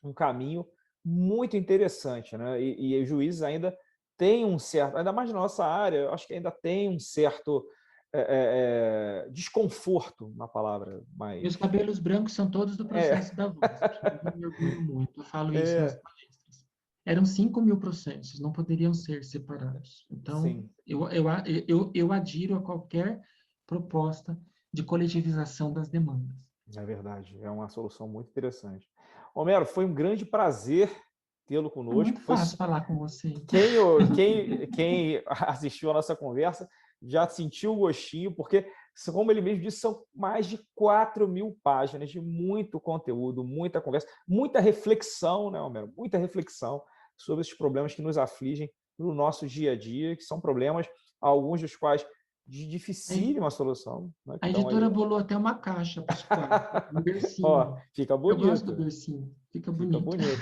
um caminho muito interessante, né? E os juízes ainda têm um certo, ainda mais na nossa área, eu acho que ainda tem um certo desconforto na palavra, Meus mas... cabelos brancos são todos do É, processo da voz, eu me orgulho muito, eu falo isso nas é, palestras. Eram 5 mil processos, não poderiam ser separados. Então, sim. eu adiro a qualquer proposta de coletivização das demandas. É verdade, é uma solução muito interessante. Homero, foi um grande prazer tê-lo É conosco. muito fácil falar com você. Quem assistiu a nossa conversa já sentiu o gostinho, porque, como ele mesmo disse, são mais de 4.000 páginas de muito conteúdo, muita conversa, muita reflexão, né, Homero? Muita reflexão sobre esses problemas que nos afligem no nosso dia a dia, que são problemas, alguns dos quais de dificílima solução, né, que A estão aí. editora bolou até uma caixa para os quadros, um Ó, bercinho. fica Eu gosto do bonito, bercinho, fica fica bonito. bonito.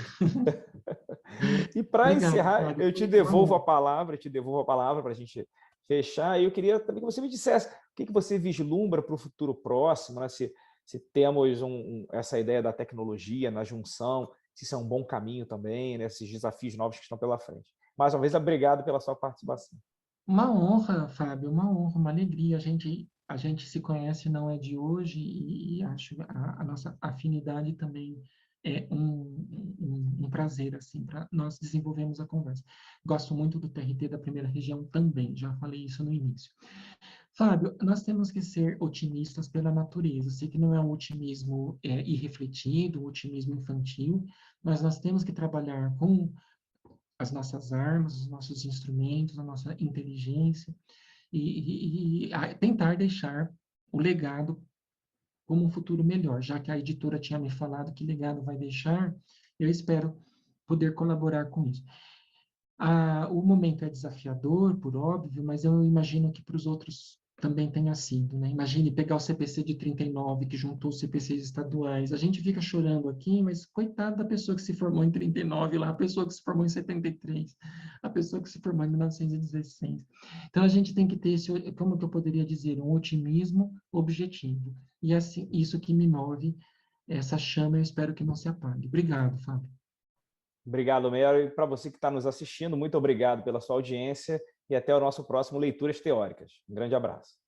E para Obrigado, encerrar, Fábio, eu te foi uma devolvo a honra. palavra, para a gente fechar. E eu queria também que você me dissesse o que você vislumbra para o futuro próximo, né? Se temos essa ideia da tecnologia na junção, se isso é um bom caminho também, né? Esses desafios novos que estão pela frente. Mais uma vez, obrigado pela sua participação. Uma honra, Fábio, uma honra, uma alegria. A gente se conhece não é de hoje e acho a nossa afinidade também é um prazer, assim, para nós desenvolvermos a conversa. Gosto muito do TRT da primeira região também, já falei isso no início. Fábio, nós temos que ser otimistas pela natureza. Sei que não é um otimismo irrefletido, um otimismo infantil, mas nós temos que trabalhar com as nossas armas, os nossos instrumentos, a nossa inteligência, e tentar deixar o legado como um futuro melhor. Já que a editora tinha me falado que legado vai deixar, eu espero poder colaborar com isso. O momento é desafiador, por óbvio, mas eu imagino que para os outros também tenha sido, né? Imagine pegar o CPC de 39, que juntou os CPCs estaduais. A gente fica chorando aqui, mas coitada da pessoa que se formou em 39 lá, a pessoa que se formou em 73, a pessoa que se formou em 1916. Então, a gente tem que ter esse, como que eu poderia dizer, um otimismo objetivo. E assim, isso que me move, essa chama, eu espero que não se apague. Obrigado, Fábio. Obrigado, Mero. E para você que está nos assistindo, muito obrigado pela sua audiência e até o nosso próximo Leituras Teóricas. Um grande abraço.